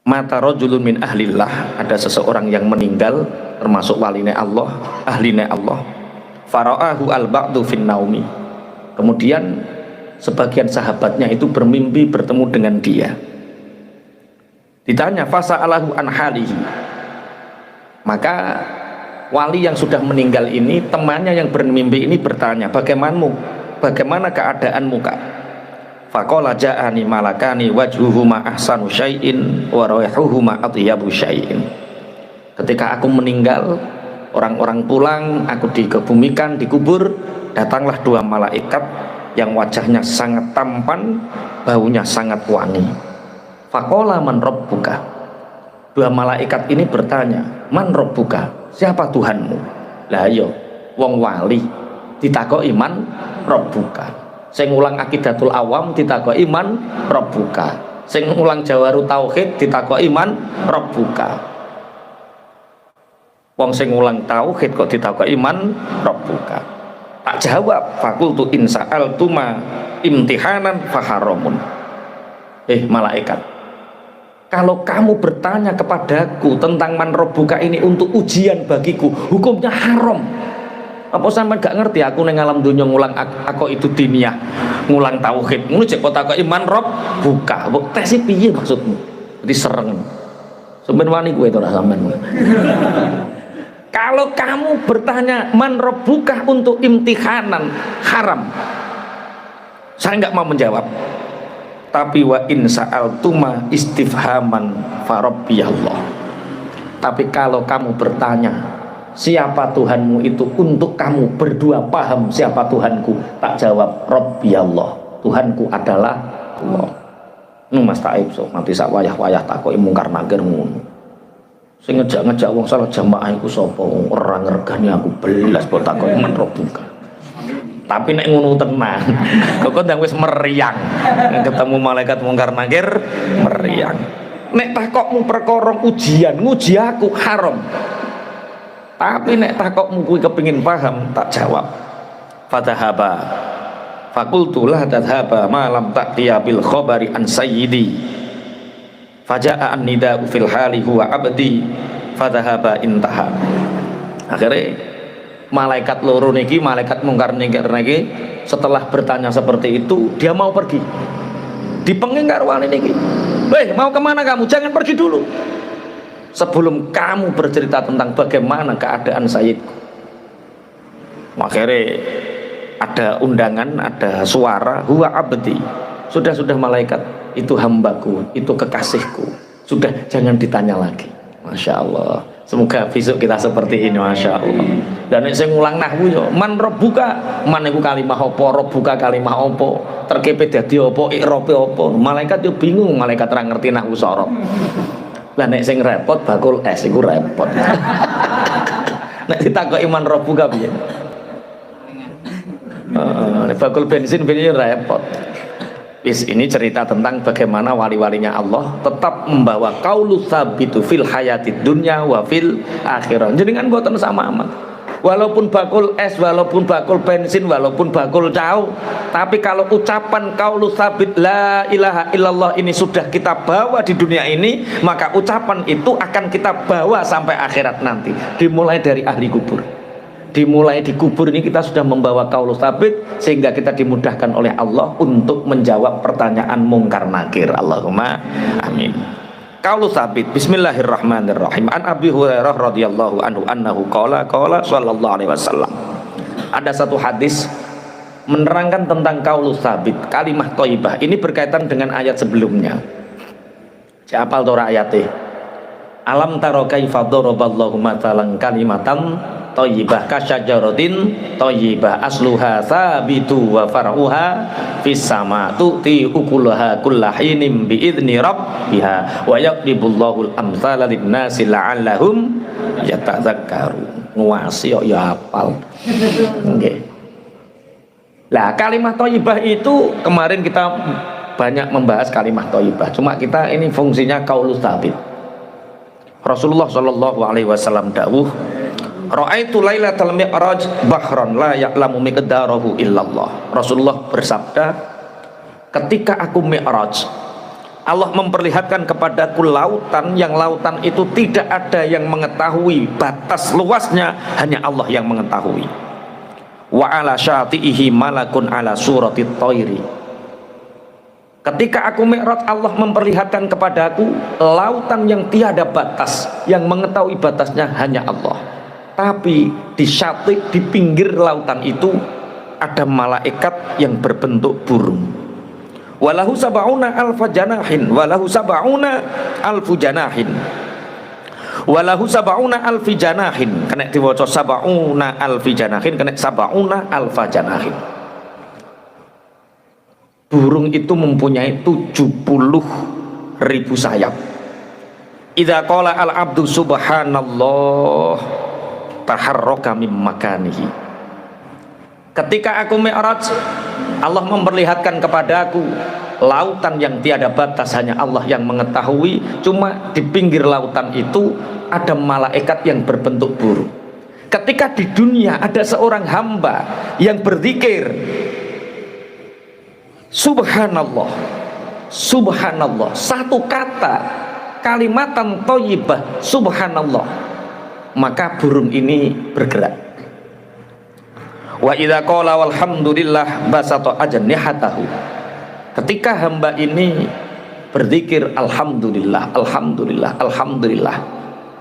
Mata rajulun min ahlillah, ada seseorang yang meninggal termasuk waline Allah, ahline Allah. Fara'ahu al-ba'du fin naumi. Kemudian sebagian sahabatnya itu bermimpi bertemu dengan dia. Ditanya fasa'alahu an halihi. Maka wali yang sudah meninggal ini, temannya yang bermimpi ini bertanya, bagaimana keadaanmu kak? Faqala ja'ani malakani wajhuhuma ahsanu syai'in wa raihuhuma atyabu syai'in. Ketika aku meninggal, orang-orang pulang, aku dikebumikan, dikubur, datanglah dua malaikat yang wajahnya sangat tampan, baunya sangat wangi. Faqala man rabbuka. Dua malaikat ini bertanya, man rabbuka? Siapa Tuhanmu? Lah yo, wong wali ditakoki man rabbuka. Sing ulang akidatul awam ditakoki man rabbuka. Sing ulang jawaru tauhid ditakoki man rabbuka. Wong sing ulang tauhid kok ditakoki man rabbuka. Tak jawab, fakultu insa'al tuma imtihanan faharamun. Malaikat, kalau kamu bertanya kepadaku tentang man rabbuka ini untuk ujian bagiku, hukumnya haram. Apa sampean gak ngerti aku ning alam dunya ngulang aku itu diniyah, ngulang tauhid. Ngono jek kok takoki man rabbuka. Mbok tes piye maksudmu? Disereng. Sampeyan wani kowe to ora sampean. Kalau kamu bertanya man rabbuka untuk imtihanan, haram. Saya nggak mau menjawab. Tapi wa in sa'altuma istifhaman fa rabbiyallah. Tapi kalau kamu bertanya siapa Tuhanmu itu untuk kamu berdua paham siapa Tuhanku, tak jawab rabbiyallah. Tuhanku adalah Allah. Nu Mas Taib so nanti sak wayah-wayah takoki mungkar nakir ngono. Sing ngejak-ngejak wong salat jamaah iku sapa? Ora ngergani aku belas kok takon man rabbuka. Tapi nek ngono tenan, kok ndang wis meriang. Ketemu malaikat mungkar nakir meriang. Nek takokmu perkara ujian, nguji aku haram. Tapi nek takokmu kuwi kepengin paham, tak jawab. Fatahaba. Fakultu la tadhaba ma lam ta'tiya bil khabari an sayyidi. Faja'a an-nida'u fil hali huwa abdi fadhahaba intaha. Akhirnya malaikat loro niki, malaikat mungkar nakir niki setelah bertanya seperti itu, dia mau pergi. Dipenging karo wali niki. Mau kemana kamu? Jangan pergi dulu. Sebelum kamu bercerita tentang bagaimana keadaan Sayyidku. Akhirnya ada undangan, ada suara huwa abdi. Sudah malaikat, itu hambaku, itu kekasihku. Sudah, jangan ditanya lagi. Masya Allah. Semoga besok kita seperti ini, masya Allah. Dan saya ngulang nahwu yo, man robbuka, man iku kalimah apa, robbuka kalimah apa, terkepe dadi apa, i'rabe apa. Malaikat yo bingung, malaikat ora ngerti nahwu sorot. Lah nek sing repot bakul es iku repot. Nek ditakoki man robbuka piye? Nek bakul bensin repot. Ini cerita tentang bagaimana wali-walinya Allah tetap membawa qaulus sabitu fil hayatid dunya wa fil akhirah. Jenengan boten sama amat. Walaupun bakul es, walaupun bakul bensin, walaupun bakul cau, tapi kalau ucapan qaulus sabit la ilaha illallah ini sudah kita bawa di dunia ini, maka ucapan itu akan kita bawa sampai akhirat nanti. Dimulai dari ahli kubur. Dimulai di kubur ini kita sudah membawa qaulus sabit sehingga kita dimudahkan oleh Allah untuk menjawab pertanyaan mungkar nakir. Allahumma amin. Qaulus sabit. Bismillahirrahmanirrahim. An Abi Hurairah radhiyallahu anhu annahu qala sallallahu alaihi wasallam. Ada satu hadis menerangkan tentang qaulus sabit, kalimah thayyibah. Ini berkaitan dengan ayat sebelumnya. Siapa tahu ayatnya? Alam taro kaifa daraballahu matalan kalimatan thayyibah kasyajaratin thayyibah asluha sabitu wa far'uha fis sama tu'ti ukulaha kullahinin biidzni rabbiha wa yaqdibullahul amsala linnasi la'allahum yatadzakkarun. Nguasi kok ya hafal. Nggih. Lah kalimat thayyibah itu kemarin kita banyak membahas kalimat thayyibah. Cuma kita ini fungsinya qaulus tsabit. Rasulullah sallallahu alaihi wasallam dawuh, ra'aitu lailatal mi'raj bahran la ya'lamu miqdarahu illallah. Rasulullah bersabda, ketika aku mi'raj, Allah memperlihatkan kepadaku lautan yang lautan itu tidak ada yang mengetahui batas luasnya, hanya Allah yang mengetahui. Wa ala syati'ihi malakun ala surati thairi. Ketika aku mi'raj, Allah memperlihatkan kepadaku lautan yang tiada batas, yang mengetahui batasnya hanya Allah. Tapi di syati, di pinggir lautan itu ada malaikat yang berbentuk burung. Walahu sab'una alfa janahin, walahu sab'una alfu janahin, walahu sab'una alfi janahin. Kena diwaca sab'una alfi janahin, kena sab'una alfa janahin. Burung itu mempunyai 70.000 sayap. Idza qala al-abdu subhanallah taharraka mim makanihi. Ketika aku mi'raj, Allah memperlihatkan kepadaku lautan yang tiada batas, hanya Allah yang mengetahui. Cuma di pinggir lautan itu ada malaikat yang berbentuk burung. Ketika di dunia ada seorang hamba yang berzikir subhanallah, subhanallah, satu kata kalimatan thayyibah subhanallah, maka burung ini bergerak. Wa idza qala walhamdulillah basata ajnihatahu. Ketika hamba ini berzikir alhamdulillah, alhamdulillah, alhamdulillah,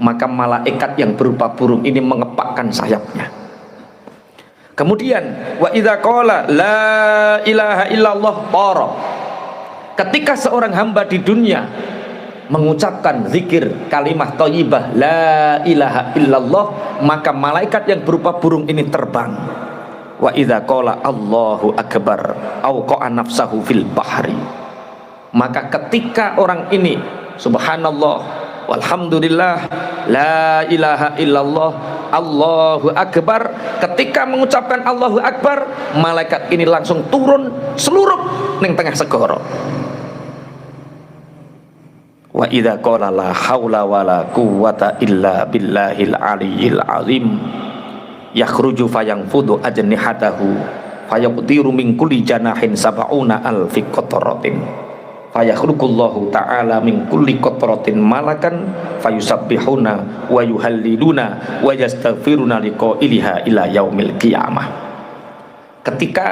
maka malaikat yang berupa burung ini mengepakkan sayapnya. Kemudian wa idza qala la ilaha illallah tara. Ketika seorang hamba di dunia mengucapkan zikir kalimah thayyibah la ilaha illallah, maka malaikat yang berupa burung ini terbang. Wa idza qala Allahu akbar auqa nafsahu fil bahri. Maka ketika orang ini subhanallah walhamdulillah la ilaha illallah Allahu akbar, ketika mengucapkan Allahu akbar, malaikat ini langsung turun seluruh ning tengah segara. Wa idza qala la haula wala quwwata illa billahil aliyyil azim yakhruju fayanfudu ajnihatahu fayaqdiru min kulli janahin sab'una alfi qatratin fayakhluqullahu ta'ala min kulli qatratin malakan fayusabbihuna wa yuhalliluna wa yastaghfiruna liqailiha ila yaumil qiyamah. Ketika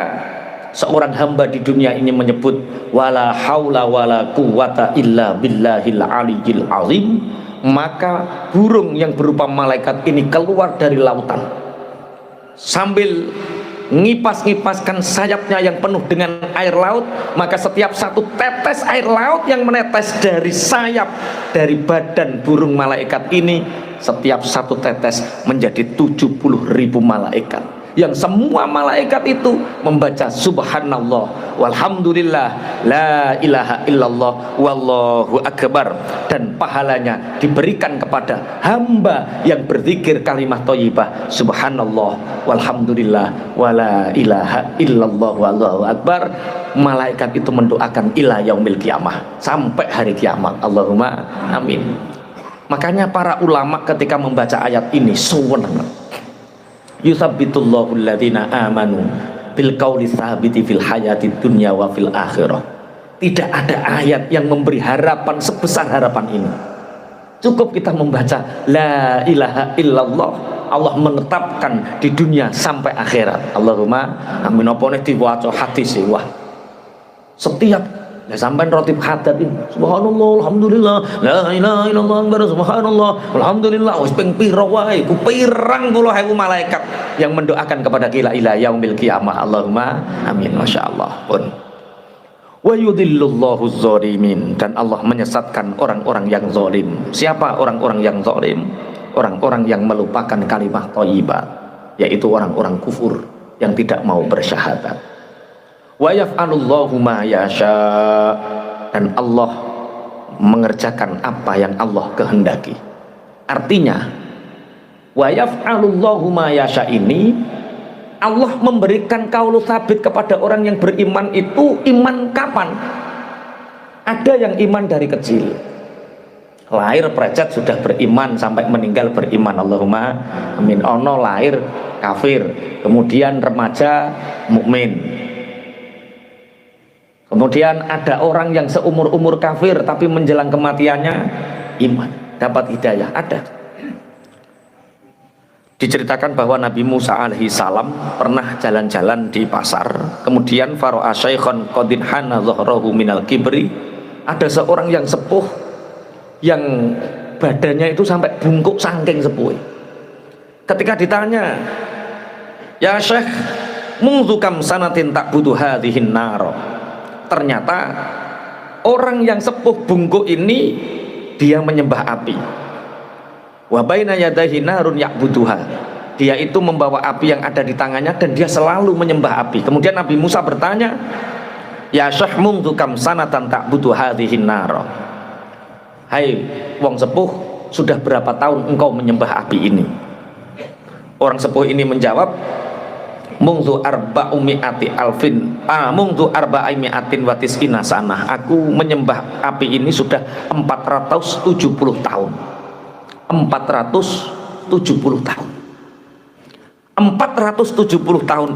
seorang hamba di dunia ini menyebut wala haula wala quwwata illa billahil aliyyil azim, maka burung yang berupa malaikat ini keluar dari lautan sambil ngipas-ngipaskan sayapnya yang penuh dengan air laut, maka setiap satu tetes air laut yang menetes dari sayap, dari badan burung malaikat ini, setiap satu tetes menjadi 70.000 malaikat, yang semua malaikat itu membaca subhanallah walhamdulillah la ilaha illallah wallahu akbar, dan pahalanya diberikan kepada hamba yang berzikir kalimat thayyibah subhanallah walhamdulillah wala ilaha illallah wallahu akbar. Malaikat itu mendoakan ila yaumil qiyamah, sampai hari kiamat. Allahumma amin. Makanya para ulama ketika membaca ayat ini sewenang, yutsabbitullahu alladzina amanu bil qauli tsabiti fil hayati dunya wa fil akhirah. Tidak ada ayat yang memberi harapan sebesar harapan ini. Cukup kita membaca la ilaha illallah, Allah menetapkan di dunia sampai akhirat. Allahumma amin. Apa nek diwaca hadis wah. Setiap sampai rotib hadat ini subhanallah alhamdulillah la ilaha illallah subhanallah alhamdulillah wis ping pira wae ku pirang puluh ewu malaikat yang mendoakan kepada kita ila yaumil qiyamah. Allahumma amin. masyaallah pun. Wa yudhillullahu zalimin, dan Allah menyesatkan orang-orang yang zalim. Siapa orang-orang yang zalim? Orang-orang yang melupakan kalimat thayyibah, yaitu orang-orang kufur yang tidak mau bersyahadat. Wa yaf'alullahu ma yasha, dan Allah mengerjakan apa yang Allah kehendaki. Artinya wa yaf'alullahu ma yasha ini, Allah memberikan qaulu tsabit kepada orang yang beriman. Itu iman kapan? Ada yang iman dari kecil, lahir precet sudah beriman sampai meninggal beriman. Allahumma amin. Ono lahir kafir, kemudian remaja mukmin. Kemudian ada orang yang seumur-umur kafir tapi menjelang kematiannya iman, dapat hidayah. Ada. Diceritakan bahwa Nabi Musa alaihi salam pernah jalan-jalan di pasar, kemudian fara'a syaikhan qadin hana dhahrahu minal kibri. Ada seorang yang sepuh yang badannya itu sampai bungkuk saking sepuh. Ketika ditanya, "Ya Syekh, mundu kam sanatin ta'budu hadhihin nar?" Ternyata orang yang sepuh bungkuk ini dia menyembah api. Wa baina yadayhi narun ya'buduha. Dia itu membawa api yang ada di tangannya dan dia selalu menyembah api. Kemudian Nabi Musa bertanya, "Ya Syekh, mundu kam sanatan ta'budu hadhihin nar?" Hai wong sepuh, sudah berapa tahun engkau menyembah api ini? Orang sepuh ini menjawab, "Mungzu arba'umi'ati alfin mungzu arba'imi'atin wa tis'ina sanah." Aku menyembah api ini sudah 470 tahun. 470 tahun. 470 tahun.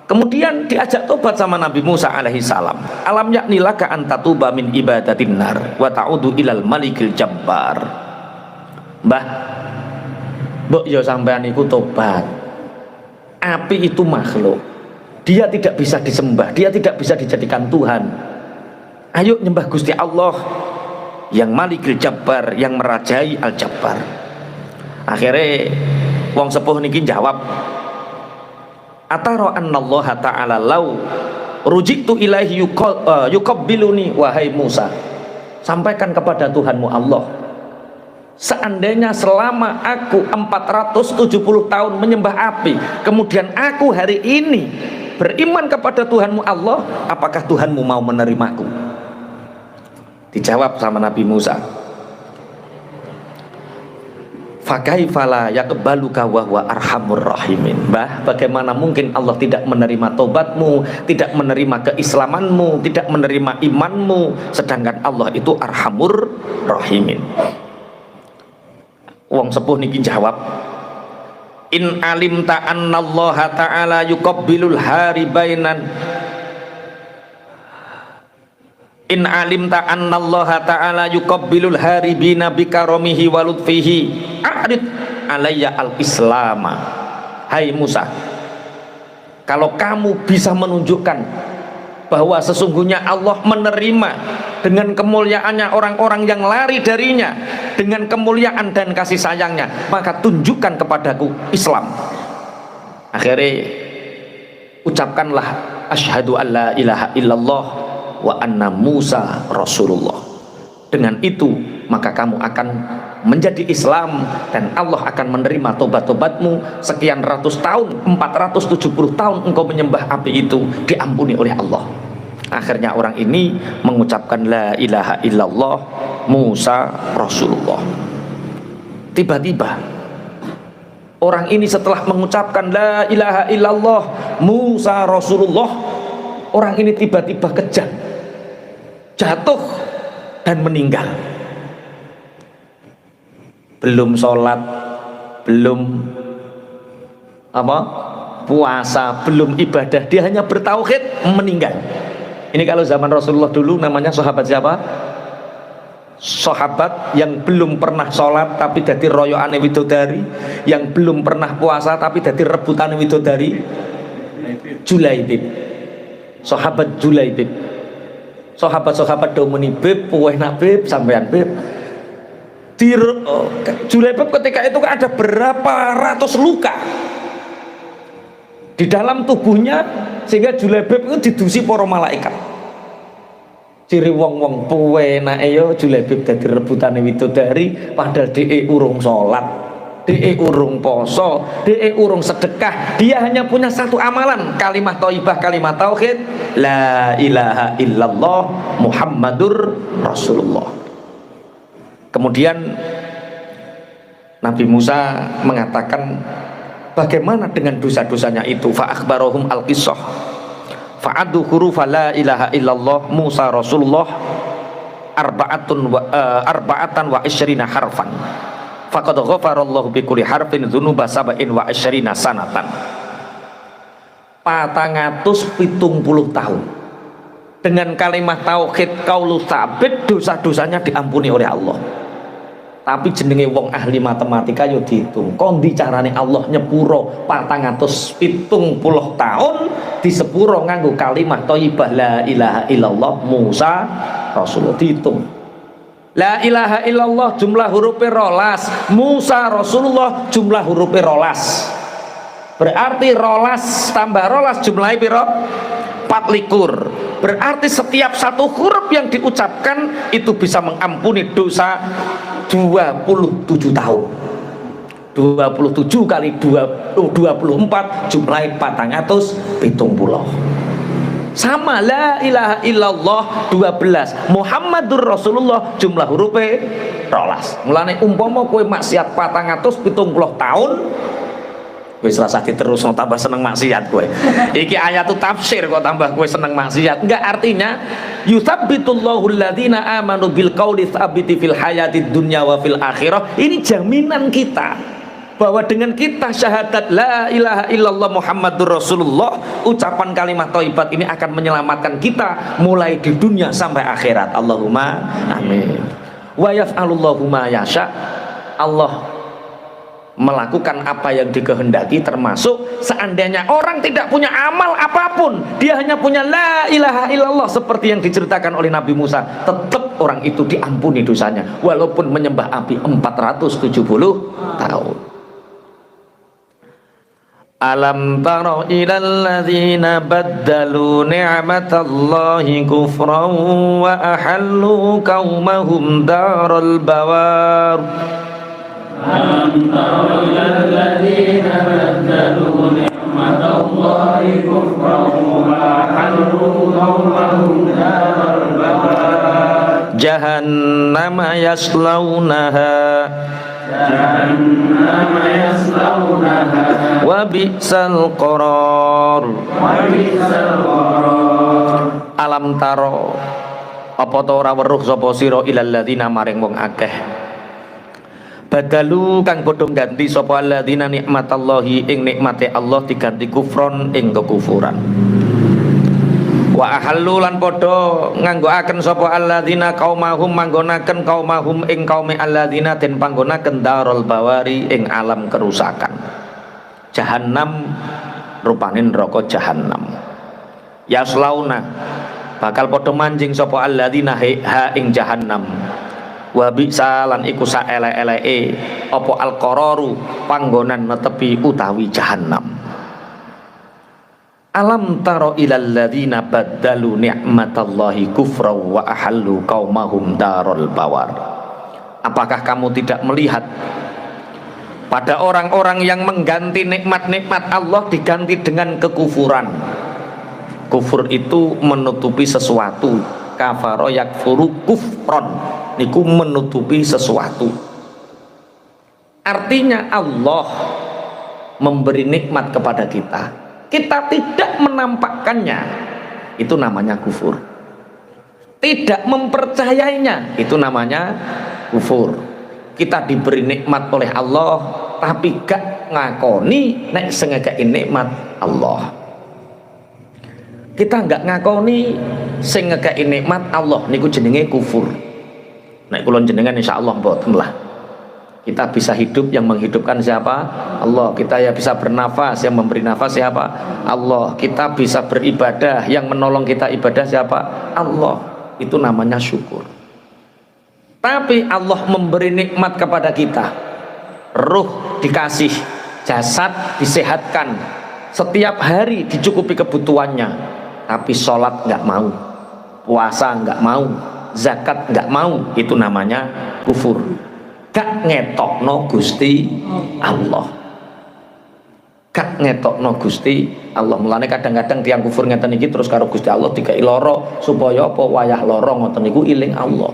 Kemudian diajak tobat sama Nabi Musa alaihi salam. "Alam yakni laka an tatuba min ibadatin nar wa ta'udu ilal malikil jabbar." Mbah, mbok yo sampean iku tobat. Api itu makhluk, dia tidak bisa disembah, dia tidak bisa dijadikan Tuhan. Ayo nyembah Gusti Allah yang malikil jabbar, yang merajai al jabbar. Akhirnya wong sepuh niki jawab, "Atara annallaha ta'ala law rujitu ilaihi yuqabbiluni." Wahai Musa, sampaikan kepada Tuhanmu Allah, seandainya selama aku 470 tahun menyembah api, kemudian aku hari ini beriman kepada Tuhanmu Allah, apakah Tuhanmu mau menerimaku? Dijawab sama Nabi Musa, "Fakaifala yaqbaluka wa huwa arhamur rahimin." Mbah, bagaimana mungkin Allah tidak menerima tobatmu, tidak menerima keislamanmu, tidak menerima imanmu, sedangkan Allah itu arhamur rahimin. Wong sepuh niki jawab, "In alimta annallaha ta'ala yuqabbilul hari bainan In alimta annallaha ta'ala yuqabbilul haribina bikaromihi wa lutfihi a'rid alayya al-islama." Hai Musa, kalau kamu bisa menunjukkan bahwa sesungguhnya Allah menerima dengan kemuliaannya orang-orang yang lari darinya, dengan kemuliaan dan kasih sayangnya, maka tunjukkan kepadaku Islam. Akhirnya ucapkanlah asyhadu an la ilaha illallah wa anna Musa Rasulullah. Dengan itu maka kamu akan menjadi Islam dan Allah akan menerima tobat-tobatmu. Sekian ratus tahun, 470 tahun engkau menyembah api itu diampuni oleh Allah. Akhirnya orang ini mengucapkan la ilaha illallah Musa Rasulullah. Tiba-tiba orang ini setelah mengucapkan la ilaha illallah Musa Rasulullah, orang ini tiba-tiba kejang, jatuh dan meninggal. Belum sholat, belum puasa, belum ibadah, dia hanya bertauhid, meninggal. Ini kalau zaman Rasulullah dulu namanya sahabat siapa? Sahabat yang belum pernah sholat tapi dadi royoane widodari, yang belum pernah puasa tapi dadi rebutane widodari. Julaibib, sahabat Julaibib. Sahabat-sahabat domuni bib, enak bib, sampean bib. Di Julaibib ketika itu ada berapa ratus luka di dalam tubuhnya, sehingga Julaibib itu didusi para malaikat. Ciri wong-wong puwenake yo Julaibib dadi rebutane widodari padahal dhek urung salat, dhek urung poso, dhek urung sedekah. Dia hanya punya satu amalan, kalimat thayyibah, kalimat tauhid, la ilaha illallah Muhammadur Rasulullah. Kemudian Nabi Musa mengatakan bagaimana dengan dosa-dosanya itu. Fa akhbarahum al-qissah fa'addu hurufa la ilaha illallah Musa Rasulullah arba'atan wa isyrina harfan faqad ghafarallahu bi kulli harfin dzunuba sab'in wa isyrina sanatan. 470 tahun dengan kalimat tauhid qaulu tsabit, dosa-dosanya diampuni oleh Allah. Tapi jenenge wong ahli matematika yo dihitung kondi carane Allah nyepuro 470 tahun disepuro nganggo kalimat thayyibah la ilaha illallah Musa Rasulullah. Dihitung la ilaha illallah jumlah hurufnya rolas, Musa Rasulullah jumlah hurufnya rolas, berarti rolas tambah rolas jumlahnya piro? 24. Berarti setiap satu huruf yang diucapkan itu bisa mengampuni dosa 27 tahun. 27 kali 24 jumlahnya 470. Sama la ilaha illallah 12, Muhammadur Rasulullah jumlah hurufnya rolas. Mulane umpama kowe maksiat 470 tahun, kowe serasa diterus tambah seneng maksiat kowe. Iki ayat itu tafsir kok tambah kowe seneng maksiat. Enggak, artinya yutsabbitullahu alladzina amanu bil qauli tsabiti fil hayatid dunya wa fil akhirah. Ini jaminan kita bahwa dengan kita syahadat la ilaha illallah Muhammadur Rasulullah, ucapan kalimat thayyibat ini akan menyelamatkan kita mulai di dunia sampai akhirat. Allahumma amin. Wa yaf'alullahu ma yasha. Allah melakukan apa yang dikehendaki, termasuk seandainya orang tidak punya amal apapun, dia hanya punya la ilaha illallah seperti yang diceritakan oleh Nabi Musa, tetap orang itu diampuni dosanya walaupun menyembah api 470 tahun. Alam tara ilal ladzina baddalu ni'matallahi kufran wa ahallu qaumahum daral bawar. Alam tara ilal ladzina baddalu ni'matallahi kufran wa ahallu qaumahum daral bawar. Jahannama yaslaunaha wa bi'sal qarar. Alam taro, apa ta ora weruh sapa sira ilal ladzina maring wong akeh badalu kang padha ganti sapa alladzina nikmatallahi ing nikmate Allah diganti kufron ing kekufuran. Wa ahallu lan padha nganggoaken sapa alladzina qaumahum manggonaken qaumahum ing kaume alladzina den panggonaken darul bawari ing alam kerusakan. Jahannam rupane neraka jahannam. Yaslauna bakal padha manjing sapa alladzina ha ing jahannam. Wa bisa lan iku saelek-eleke apa alqararu panggonan netepi utawi jahannam. Alam taro ilal ladzina baddalu ni'matallahi kufra wa ahallu qaumahum darul bawar. Apakah kamu tidak melihat pada orang-orang yang mengganti nikmat-nikmat Allah diganti dengan kekufuran? Kufur itu menutupi sesuatu. Kafaro yakfuru kufron, niku menutupi sesuatu. Artinya Allah memberi nikmat kepada kita, kita tidak menampakkannya, itu namanya kufur. Tidak mempercayainya, itu namanya kufur. Kita diberi nikmat oleh Allah tapi gak ngakoni nek sengekei nikmat Allah. Kita nggak ngakoni sing ngekei nikmat Allah niku jenenge kufur. Nek kula jenengan insyaallah mboten lah. Kita bisa hidup, yang menghidupkan siapa? Allah. Kita ya bisa bernafas, yang memberi nafas siapa? Allah. Kita bisa beribadah, yang menolong kita ibadah siapa? Allah. Itu namanya syukur. Tapi Allah memberi nikmat kepada kita. Ruh dikasih, jasad disehatkan, setiap hari dicukupi kebutuhannya. Tapi sholat nggak mau, puasa nggak mau, zakat nggak mau, itu namanya kufur. Gak ngetokno Gusti Allah, gak ngetokno Gusti Allah. Mulane kadang-kadang tiang kufur ngeten iki terus karo Gusti Allah dikai loro, supaya apa? Wayah loro ngoten niku iling Allah.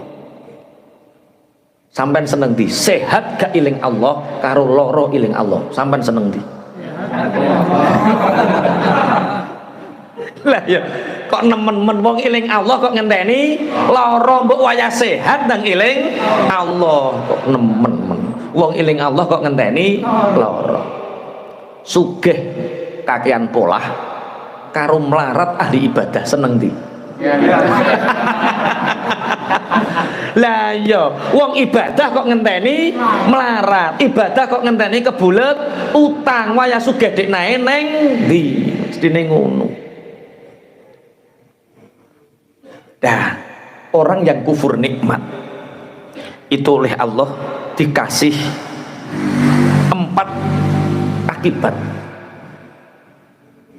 Sampean seneng di sehat gak iling Allah, karo loro iling Allah, sampean seneng di? Lah ya kok nemen-men wong eling Allah kok ngenteni lara mbok wayah sehat nang eling Allah, kok nemen-men wong eling Allah kok ngenteni lara. Sugih kakean polah karo melarat ahli ibadah seneng ndi? Lah ya wong ibadah kok ngenteni melarat, ibadah kok ngenteni kebulet utang, wayah sugih dik nae neng ndi? Mestine ngono. Nah, orang yang kufur nikmat itu oleh Allah dikasih 4 akibat.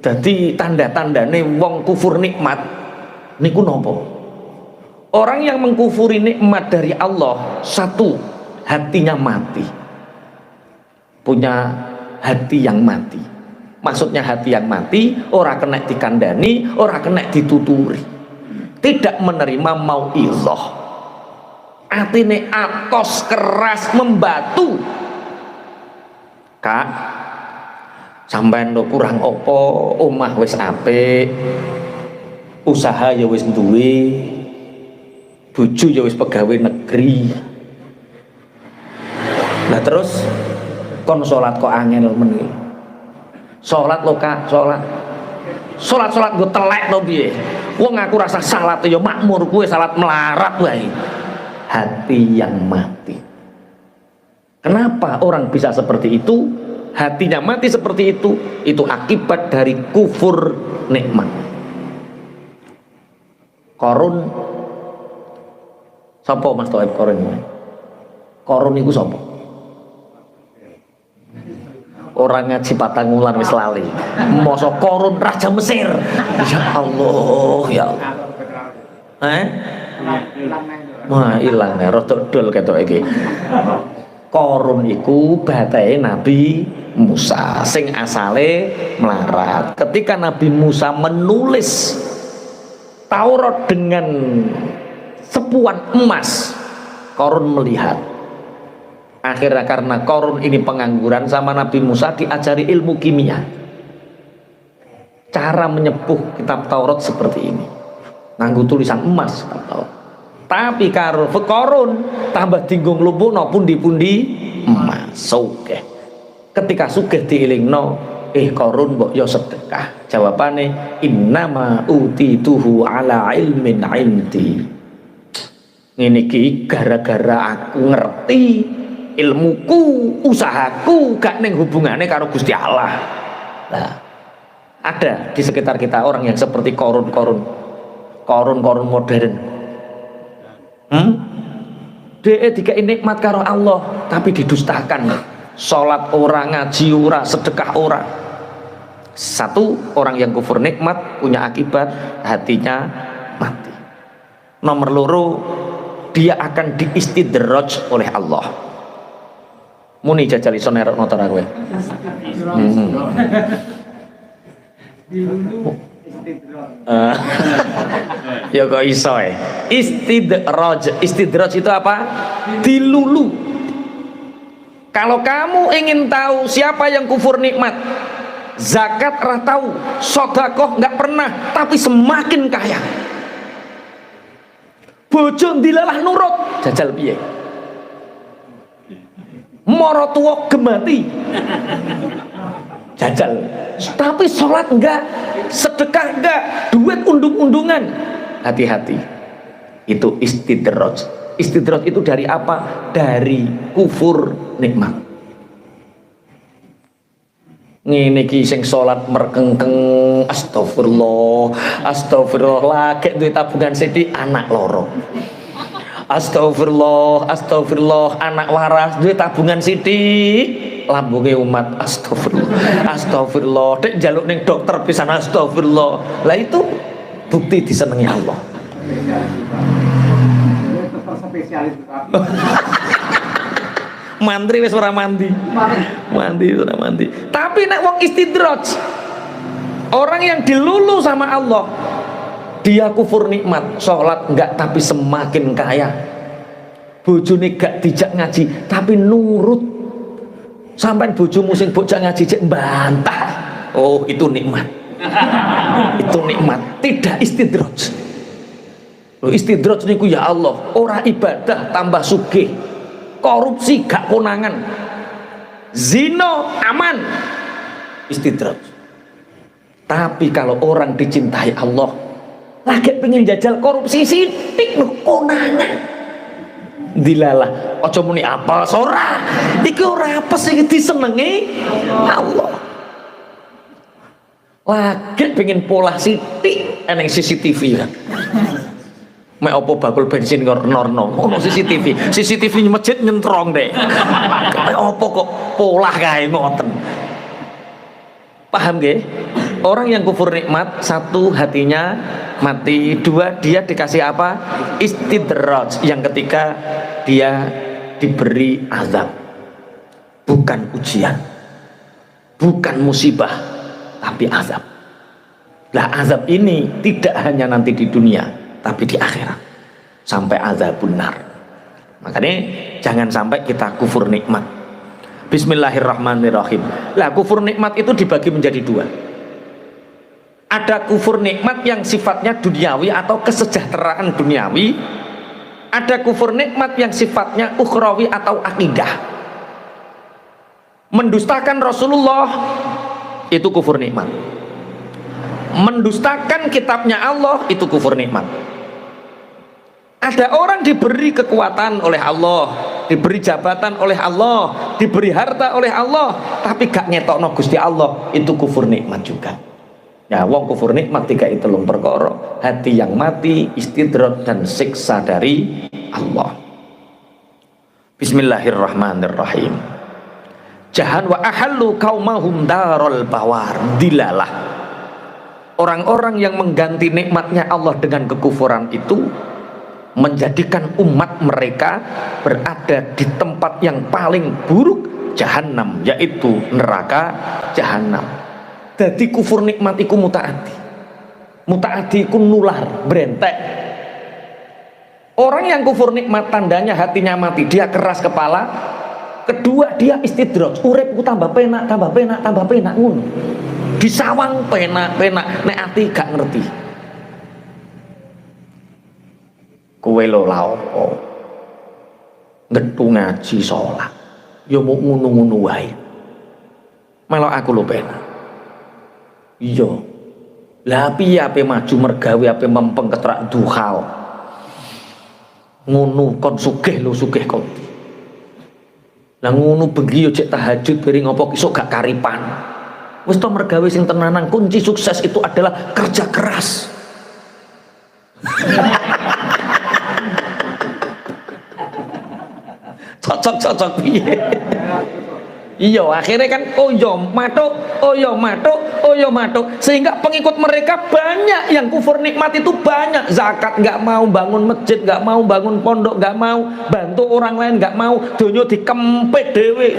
Jadi tanda-tandane wong kufur nikmat niku nopo? Orang yang mengkufuri nikmat dari Allah, 1, hatinya mati. Punya hati yang mati. Maksudnya hati yang mati, ora kena dikandani, ora kena dituturi. Tidak menerima mau'izah, atine atos keras membatu. Kak, sampean lo kurang opo, omah wis apik, usaha ya wis duwe, bojo ya wis pegawai negeri. Nah terus kon salat kok angel men. Salat lo Kak, salat gue telek to piye? Wong aku rasa salat ya makmur, gue salat melarat wae. Hati yang mati. Kenapa orang bisa seperti itu? Hatinya mati seperti itu. Itu akibat dari kufur nikmat. Korun sapa Mas Toib korun? Korun iku sapa? Orang ngaji Patangulan wis lali. Masa korun raja Mesir. Ya Allah, ya Allah. Wah, ilang nek rada dol ketok iki. Korun iku batahe Nabi Musa sing asale melarat. Ketika Nabi Musa menulis Taurat dengan sepuan emas, Korun melihat. Akhirnya karena Korun ini pengangguran, sama Nabi Musa diajari ilmu kimia, cara menyepuh kitab Taurat seperti ini, nganggo tulisan emas kitab Taurat. Tapi karo Korun tambah dinggung lumpuhno pundi-pundi emas. Sugih. Ketika sugih diilingno, Korun mbok yo sedekah. Jawabane innama utituhu ala ilmin indi. Ngene iki gara-gara aku ngerti, ilmuku, usahaku gak neng hubungannya karo Gusti Allah. Nah, ada di sekitar kita orang yang seperti korun modern. Dia dikai nikmat karo Allah tapi didustakan. Salat ora, ngaji ora, sedekah ora. Satu, orang yang kufur nikmat punya akibat hatinya mati. Nomor loro, dia akan diistidraj oleh Allah. Muni jajal iso nerokno ta kowe. Ya kok iso Istidraj itu apa? Dilulu. Kalau kamu ingin tahu siapa yang kufur nikmat, zakat ora tahu, sedekah nggak pernah, tapi semakin kaya. Bojo dilalah nurut, jajal piye? Mara tuwa gemati. Jajal. Tapi sholat enggak, sedekah enggak, duit undung-undungan. Hati-hati. Itu istidraj. Istidraj itu dari apa? Dari kufur nikmat. Ngene iki sing salat merkengkeng, astagfirullah, astagfirullah, lagi duwe tabungan sithik anak loro. Astagfirullah, astagfirullah, anak waras duwe tabungan sithik, lambunge umat, astagfirullah, astagfirullah, dek njaluk ning dokter pisan astagfirullah. Lah itu bukti disenengi Allah. Mantri wis ora mandi. Mandi ora mandi. Tapi nek wong istidraj, orang yang dilulu sama Allah, dia kufur nikmat, sholat enggak tapi semakin kaya. Bojone gak dijak ngaji tapi nurut. Sampai bojomu sing bojak ngaji cek bantah. Oh, itu nikmat. Itu nikmat, tidak istidraj. Loh, istidraj niku ya Allah, ora ibadah tambah sugih. Korupsi gak konangan, zina aman, istidraj. Tapi kalau orang dicintai Allah, lagi pengen jajal korupsi sidik loh, konangan dilalah. Ojo muni apa sora iki ora apa sing disenengi Allah. Lagi pengen pola sidik eneng CCTV kan. Mek opo bakul bensin norno ono CCTV masjid nyentrong deh. Mek opo kok polah kae ngoten. Paham nggih? Orang yang kufur nikmat, satu hatinya mati, dua dia dikasih apa? Istidraj. Yang ketiga dia diberi azab, bukan ujian, bukan musibah, tapi azab. Lah azab ini tidak hanya nanti di dunia, tapi di akhirat, sampai azabun nar. Makanya jangan sampai kita kufur nikmat. Bismillahirrahmanirrahim. Lah kufur nikmat itu dibagi menjadi dua. Ada kufur nikmat yang sifatnya duniawi atau kesejahteraan duniawi. Ada kufur nikmat yang sifatnya ukhrawi atau akidah. Mendustakan Rasulullah itu kufur nikmat. Mendustakan kitabnya Allah itu kufur nikmat. Ada orang diberi kekuatan oleh Allah, diberi jabatan oleh Allah, diberi harta oleh Allah, tapi gak ngetokno Gusti Allah, itu kufur nikmat juga. Ya, wong kufur nikmat tiga itu lho perkara, hati yang mati, istidraj dan siksa dari Allah. Bismillahirrahmanirrahim. Jahan wa ahallu qaumahum darul bawar. Dilalah orang-orang yang mengganti nikmatnya Allah dengan kekufuran itu menjadikan umat mereka berada di tempat yang paling buruk, jahanam, yaitu neraka jahanam. Jadi kufur nikmat iku mutaati. Mutaati iku nular, berentek. Orang yang kufur nikmat tandanya hatinya mati, dia keras kepala. Kedua, dia istidraj, uripku tambah penak, tambah penak, tambah penak ngono. Disawang penak, nek ati gak ngerti. Kowe lho la opo? Ngetu ngaji salat. Ya mau ngono-ngono wae. Melok aku lho penak. Iya. Lah piye ape maju mergawe ape mempeng ketrak duha. Ngono kon sugih lho sugih kon. Lah ngono bengi yo cek tahajud bering opo esuk gak karipan. Wis to mergawe sing tenanan, kunci sukses itu adalah kerja keras. Cocok piye? Iya, akhirnya kan oyo matuk, oyo matuk, oyo matuk, sehingga pengikut mereka banyak yang kufur nikmat itu banyak. Zakat nggak mau, bangun masjid nggak mau, bangun pondok nggak mau, bantu orang lain nggak mau, dunyo dikempit dewe.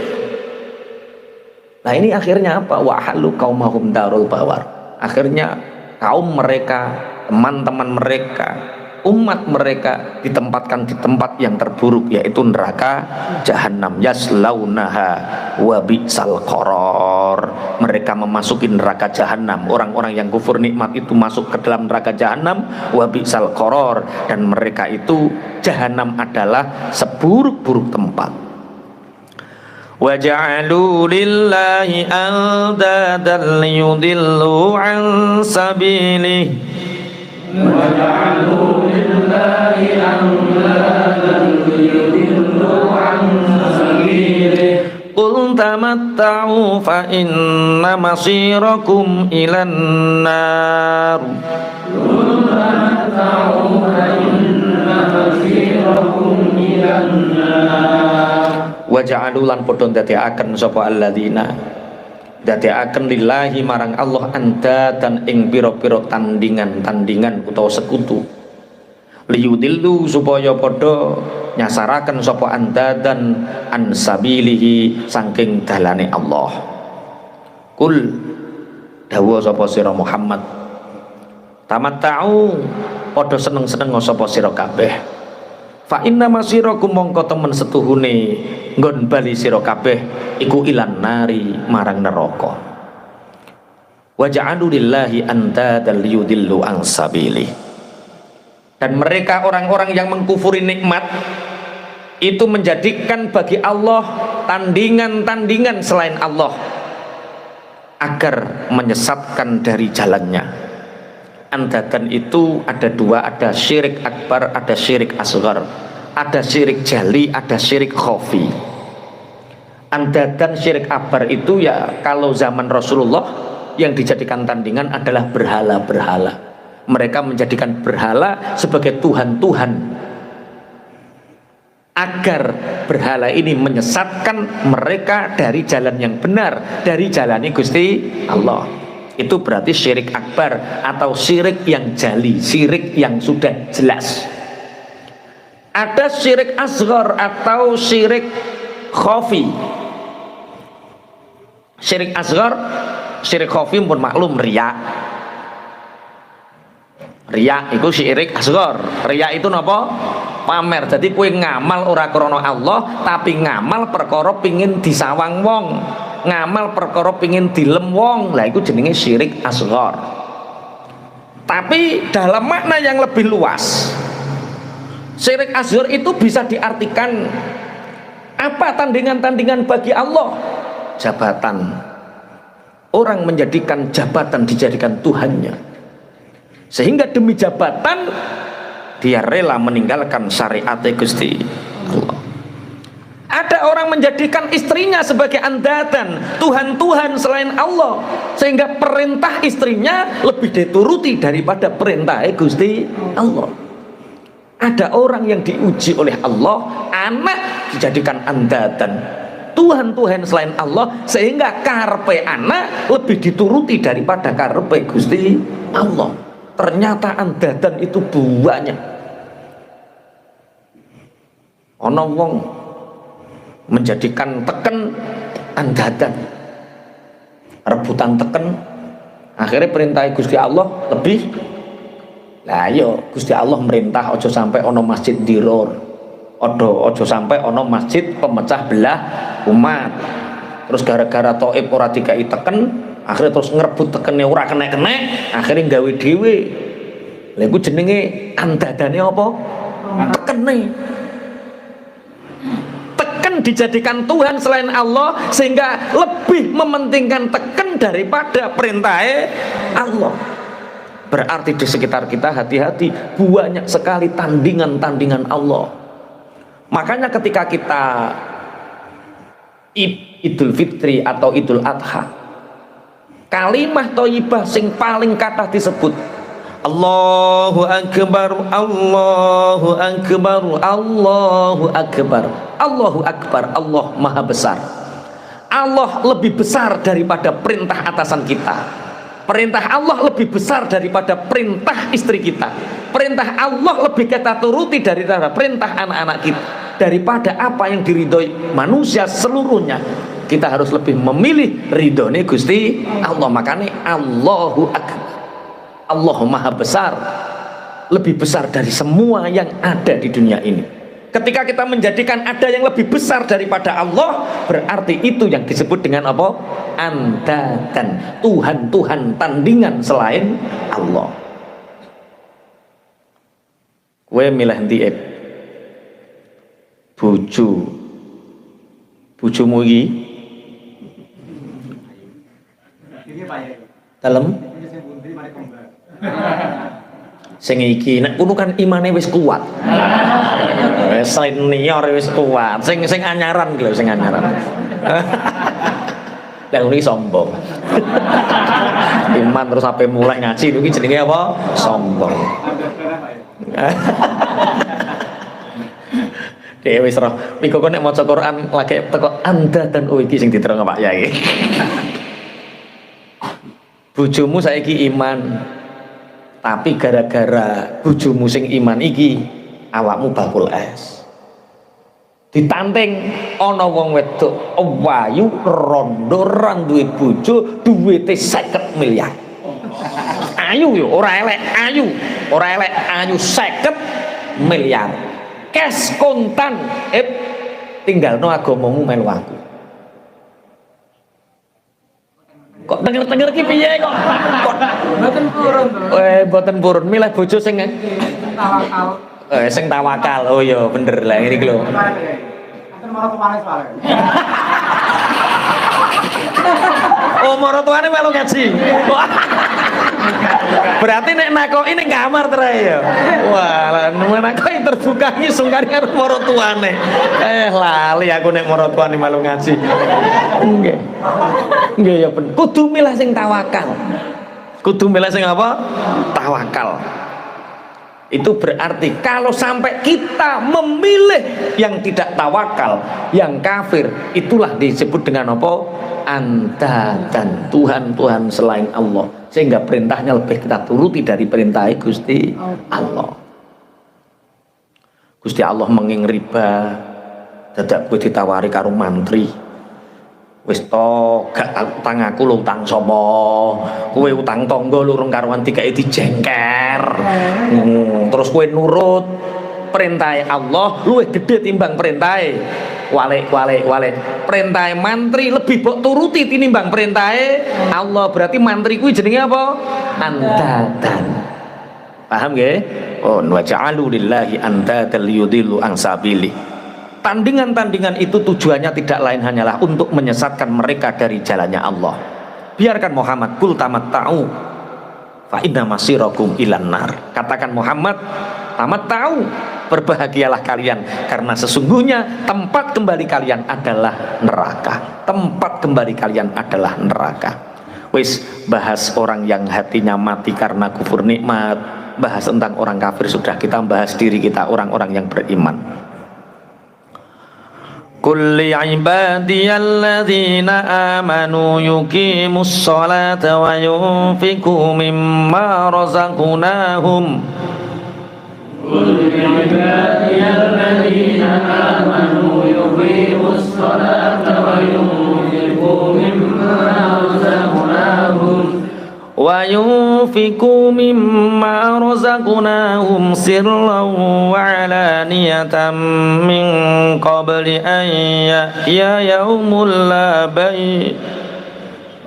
Nah ini akhirnya apa? Wahalu qaumahum darul bawar. Akhirnya kaum mereka, teman-teman mereka, umat mereka ditempatkan di tempat yang terburuk, yaitu neraka jahanam. Yaslaunaha wa bi'sal qarar. Mereka memasuki neraka jahanam. Orang-orang yang kufur nikmat itu masuk ke dalam neraka jahanam, wa bi'sal qarar, dan mereka itu jahanam adalah seburuk-buruk tempat. Wa ja'alu lillahi andadan liyudillu an sabilihi wa ja'alu lillahi andadan liyudillu an sabilihi qul tamatta'u fa inna masirakum ilan nar. Qul tamatta'u fa inna masirakum ilan nar. Wa ja'alu lan padha ndadekaken sapa alladzina ndadekaken lillahi marang Allah anda dan ing pira-pira tandingan-tandingan utawa sekutu, liyudillu supaya padha nyasaraken sapa anda dan ansabilihi saking dalane Allah. Kul dawuh sapa sira Muhammad, tamatta'u padha seneng-seneng sapa sira kabeh. Fa inna masirakum mongko temen setuhune nggon bali sira kabeh iku ilan nari marang neraka. Wa ja'alu lillahi andadal yudillu an sabili. Dan mereka orang-orang yang mengkufuri nikmat itu menjadikan bagi Allah tandingan-tandingan selain Allah agar menyesatkan dari jalannya. Andadan itu ada dua, ada syirik akbar, ada syirik asghar, ada syirik jali, ada syirik khafi. Andadan syirik akbar itu ya kalau zaman Rasulullah yang dijadikan tandingan adalah berhala-berhala. Mereka menjadikan berhala sebagai Tuhan-Tuhan agar berhala ini menyesatkan mereka dari jalan yang benar, dari jalani Gusti Allah. Itu berarti syirik akbar atau syirik yang jali, syirik yang sudah jelas. Ada syirik asghar atau syirik khafi. Syirik asghar, syirik khafi pun maklum riya. Riya itu syirik asghar. Riya itu napa? Pamer. Jadi kue ngamal ora krana Allah, tapi ngamal perkara pingin disawang wong, ngamal perkara pingin dilem wong. Lah iku jenenge syirik asghar. Tapi dalam makna yang lebih luas, syirik asghar itu bisa diartikan apa tandingan-tandingan bagi Allah? Jabatan. Orang menjadikan jabatan dijadikan Tuhannya, sehingga demi jabatan dia rela meninggalkan syariat Gusti Allah. Ada orang menjadikan istrinya sebagai andadan, Tuhan-Tuhan selain Allah, sehingga perintah istrinya lebih dituruti daripada perintah Gusti Allah. Ada orang yang diuji oleh Allah, anak dijadikan andadan, Tuhan-Tuhan selain Allah, sehingga karpe anak lebih dituruti daripada karpe Gusti Allah. Ternyata andadan itu banyak. Ono wong menjadikan teken andadan, rebutan teken, akhirnya perintah Gusti Allah lebih. Lah yo Gusti Allah merintah ojo sampai ono masjid diror, ojo sampai ono masjid pemecah belah umat. Terus gara-gara Taif ora dikai teken, akhirnya terus ngerebut tekennya ora kena-kena, akhirnya gawe dhewe. Lha iku jenenge andadane apa? Tekene. Teken dijadikan Tuhan selain Allah, sehingga lebih mementingkan teken daripada perintah Allah. Berarti di sekitar kita hati-hati, banyak sekali tandingan-tandingan Allah. Makanya ketika kita Idul Fitri atau Idul Adha, kalimah thayyibah sing paling kathah disebut Allahu Akbar, Allahu Akbar, Allahu Akbar, Allahu Akbar, Allah Maha Besar. Allah lebih besar daripada perintah atasan kita. Perintah Allah lebih besar daripada perintah istri kita. Perintah Allah lebih kita turuti daripada perintah anak-anak kita. Daripada apa yang diridhoi manusia seluruhnya, kita harus lebih memilih ridhone Gusti Allah. Makanya Allahu Akbar, Allah Maha Besar, lebih besar dari semua yang ada di dunia ini. Ketika kita menjadikan ada yang lebih besar daripada Allah, berarti itu yang disebut dengan apa? Andadan, Tuhan-Tuhan tandingan selain Allah. Kowe milih ndi? Bojomu iki dalem sing iki nek kudu kan imane wis kuat. Wis senior wis kuat. Sing anyaran lho, sing anyaran. Lah ngene sombong. Iman terus sampai mulai ngaji iki jenenge apa? Sombong. Dhewe wis roh. Miko kok nek maca Quran lagi teko anda dan oh iki sing diterang Pak Yai. Bojomu saiki iman. Tapi gara-gara bojomu sing iman iki awakmu bakul es. Ditanting ana wong wedok wayu rondo ra duwe bojo, duwite 50 miliar. Ayu yo ora elek, ayu 50 miliar. Cash kontan, tinggalno agamamu melu aku. Kok denger-denger ki piye kok? Mboten purun to. Mboten purun, milih bojo sing tawakal. Sing tawakal. Oh iya bener lah ngene iki lho. Anten marotuane soalé. Oh marotuane melu ngaji. Berarti nek nakoki ning kamar terae ya. Wah, nek nakoki terbuka ngisungkan karo marotuane. Lali aku nek marotuane melu ngaji. Nggih. Nggih ya bener. Kudu milih sing tawakal. Kudu milih sing apa? Tawakal. Itu berarti kalau sampai kita memilih yang tidak tawakal, yang kafir, itulah disebut dengan apa? Andadan, Tuhan-Tuhan selain Allah, sehingga perintahnya lebih kita turuti dari perintah Gusti Allah. Gusti Allah menging riba, dadak kowe ditawari karo mantri. Wis to gak utang aku lho utang sapa? Kowe utang tangga lurung karuan dikae dijengker. Terus kowe nurut perintah Allah luwih gede timbang perintah wale. Perintah mantri lebih mbok turuti tinimbang perintah Allah. Berarti mantri kuwi jenenge apa? Andadan. Paham nggih? Oh, wa ja'alu lillahi andadal yudillu an sabili. Tandingan-tandingan itu tujuannya tidak lain hanyalah untuk menyesatkan mereka dari jalannya Allah. Biarkan Muhammad kul tamatta'u fa inna masirakum ilan nar. Katakan Muhammad, tamatta'u, berbahagialah kalian karena sesungguhnya tempat kembali kalian adalah neraka. Tempat kembali kalian adalah neraka. Wis bahas orang yang hatinya mati karena kufur nikmat, bahas tentang orang kafir sudah, kita bahas diri kita orang-orang yang beriman. Kulli ibadiyalladzina amanu yuqimus sholata wa yunfiqu mimma razaqnahum. Kulli ibadiyalladzina amanu yuqimus sholata wa yunfiqu mimma razaqnahum. Wa yunfiqu mimma razaqnahum sirran wa alaniyatan min qabli an ya'tiya yaumul la bay'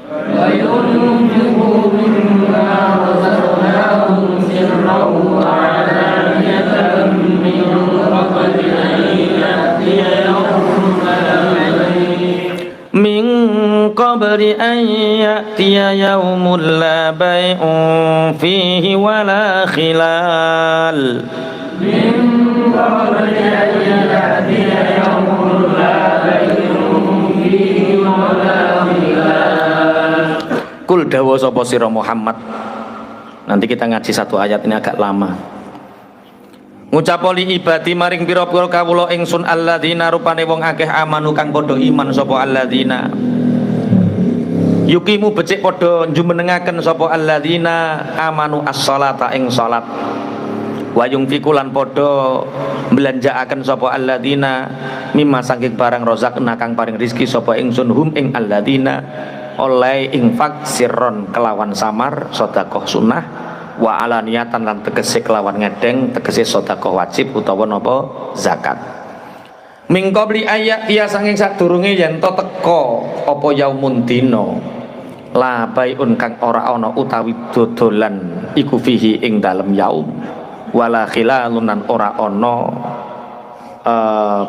wa yunfiqu mimma razaqnahum sirran wa alaniyatan min qabli an ya'tiya yaumul la bay' min qabli an ya'tiya yaumul la bay'un fihi wala khilal. Min qabli an ya'tiya yaumul la bay'un fihi wala khilal. Kul dawa sapa sira Muhammad. Nanti kita ngaji satu ayat ini agak lama. Ngucapoli ibadi maring pira-pira kawula ingsun alladzina rupane wong akeh amanu kang padha iman sapa alladzina yukimu becik padha jumenengaken sapa alladzina amanu as-sholata ing salat wa yunfiqu lan padha belanjaaken sapa alladzina mimma saking barang rozakna kang paring rezeki sapa ingsun hum ing alladzina oleh infak sirron kelawan samar sedekah sunnah wa alaniyatan lan tegese kelawan ngedeng tegese sedekah wajib utawa napa zakat min qabli ayat ya saking sadurunge yen to teka apa yaumun dina la baiun kang ora ana utawi dodolan iku fihi ing dalem yaum wala khilalunan ora ana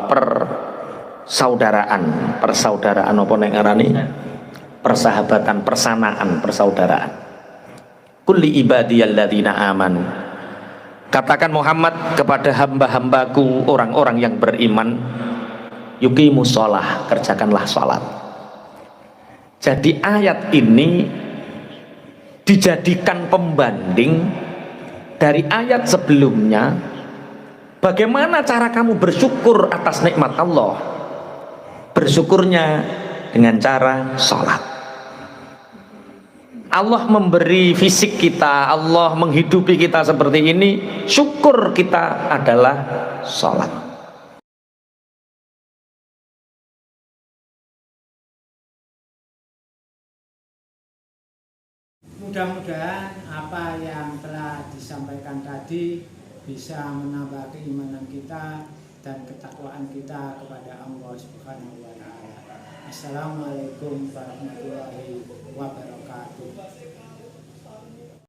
persaudaraan apa nek ngarani persahabatan, persanaan, persaudaraan. Kulli ibadiyalladzina amanu. Katakan Muhammad kepada hamba-hambaku orang-orang yang beriman, yuqimus shalah, kerjakanlah salat. Jadi ayat ini dijadikan pembanding dari ayat sebelumnya. Bagaimana cara kamu bersyukur atas nikmat Allah? Bersyukurnya dengan cara sholat. Allah memberi fisik kita, Allah menghidupi kita seperti ini, syukur kita adalah sholat. Mudah-mudahan apa yang telah disampaikan tadi bisa menambah keimanan kita dan ketakwaan kita kepada Allah Subhanahu wa Ta'ala. Assalamualaikum warahmatullahi wabarakatuh.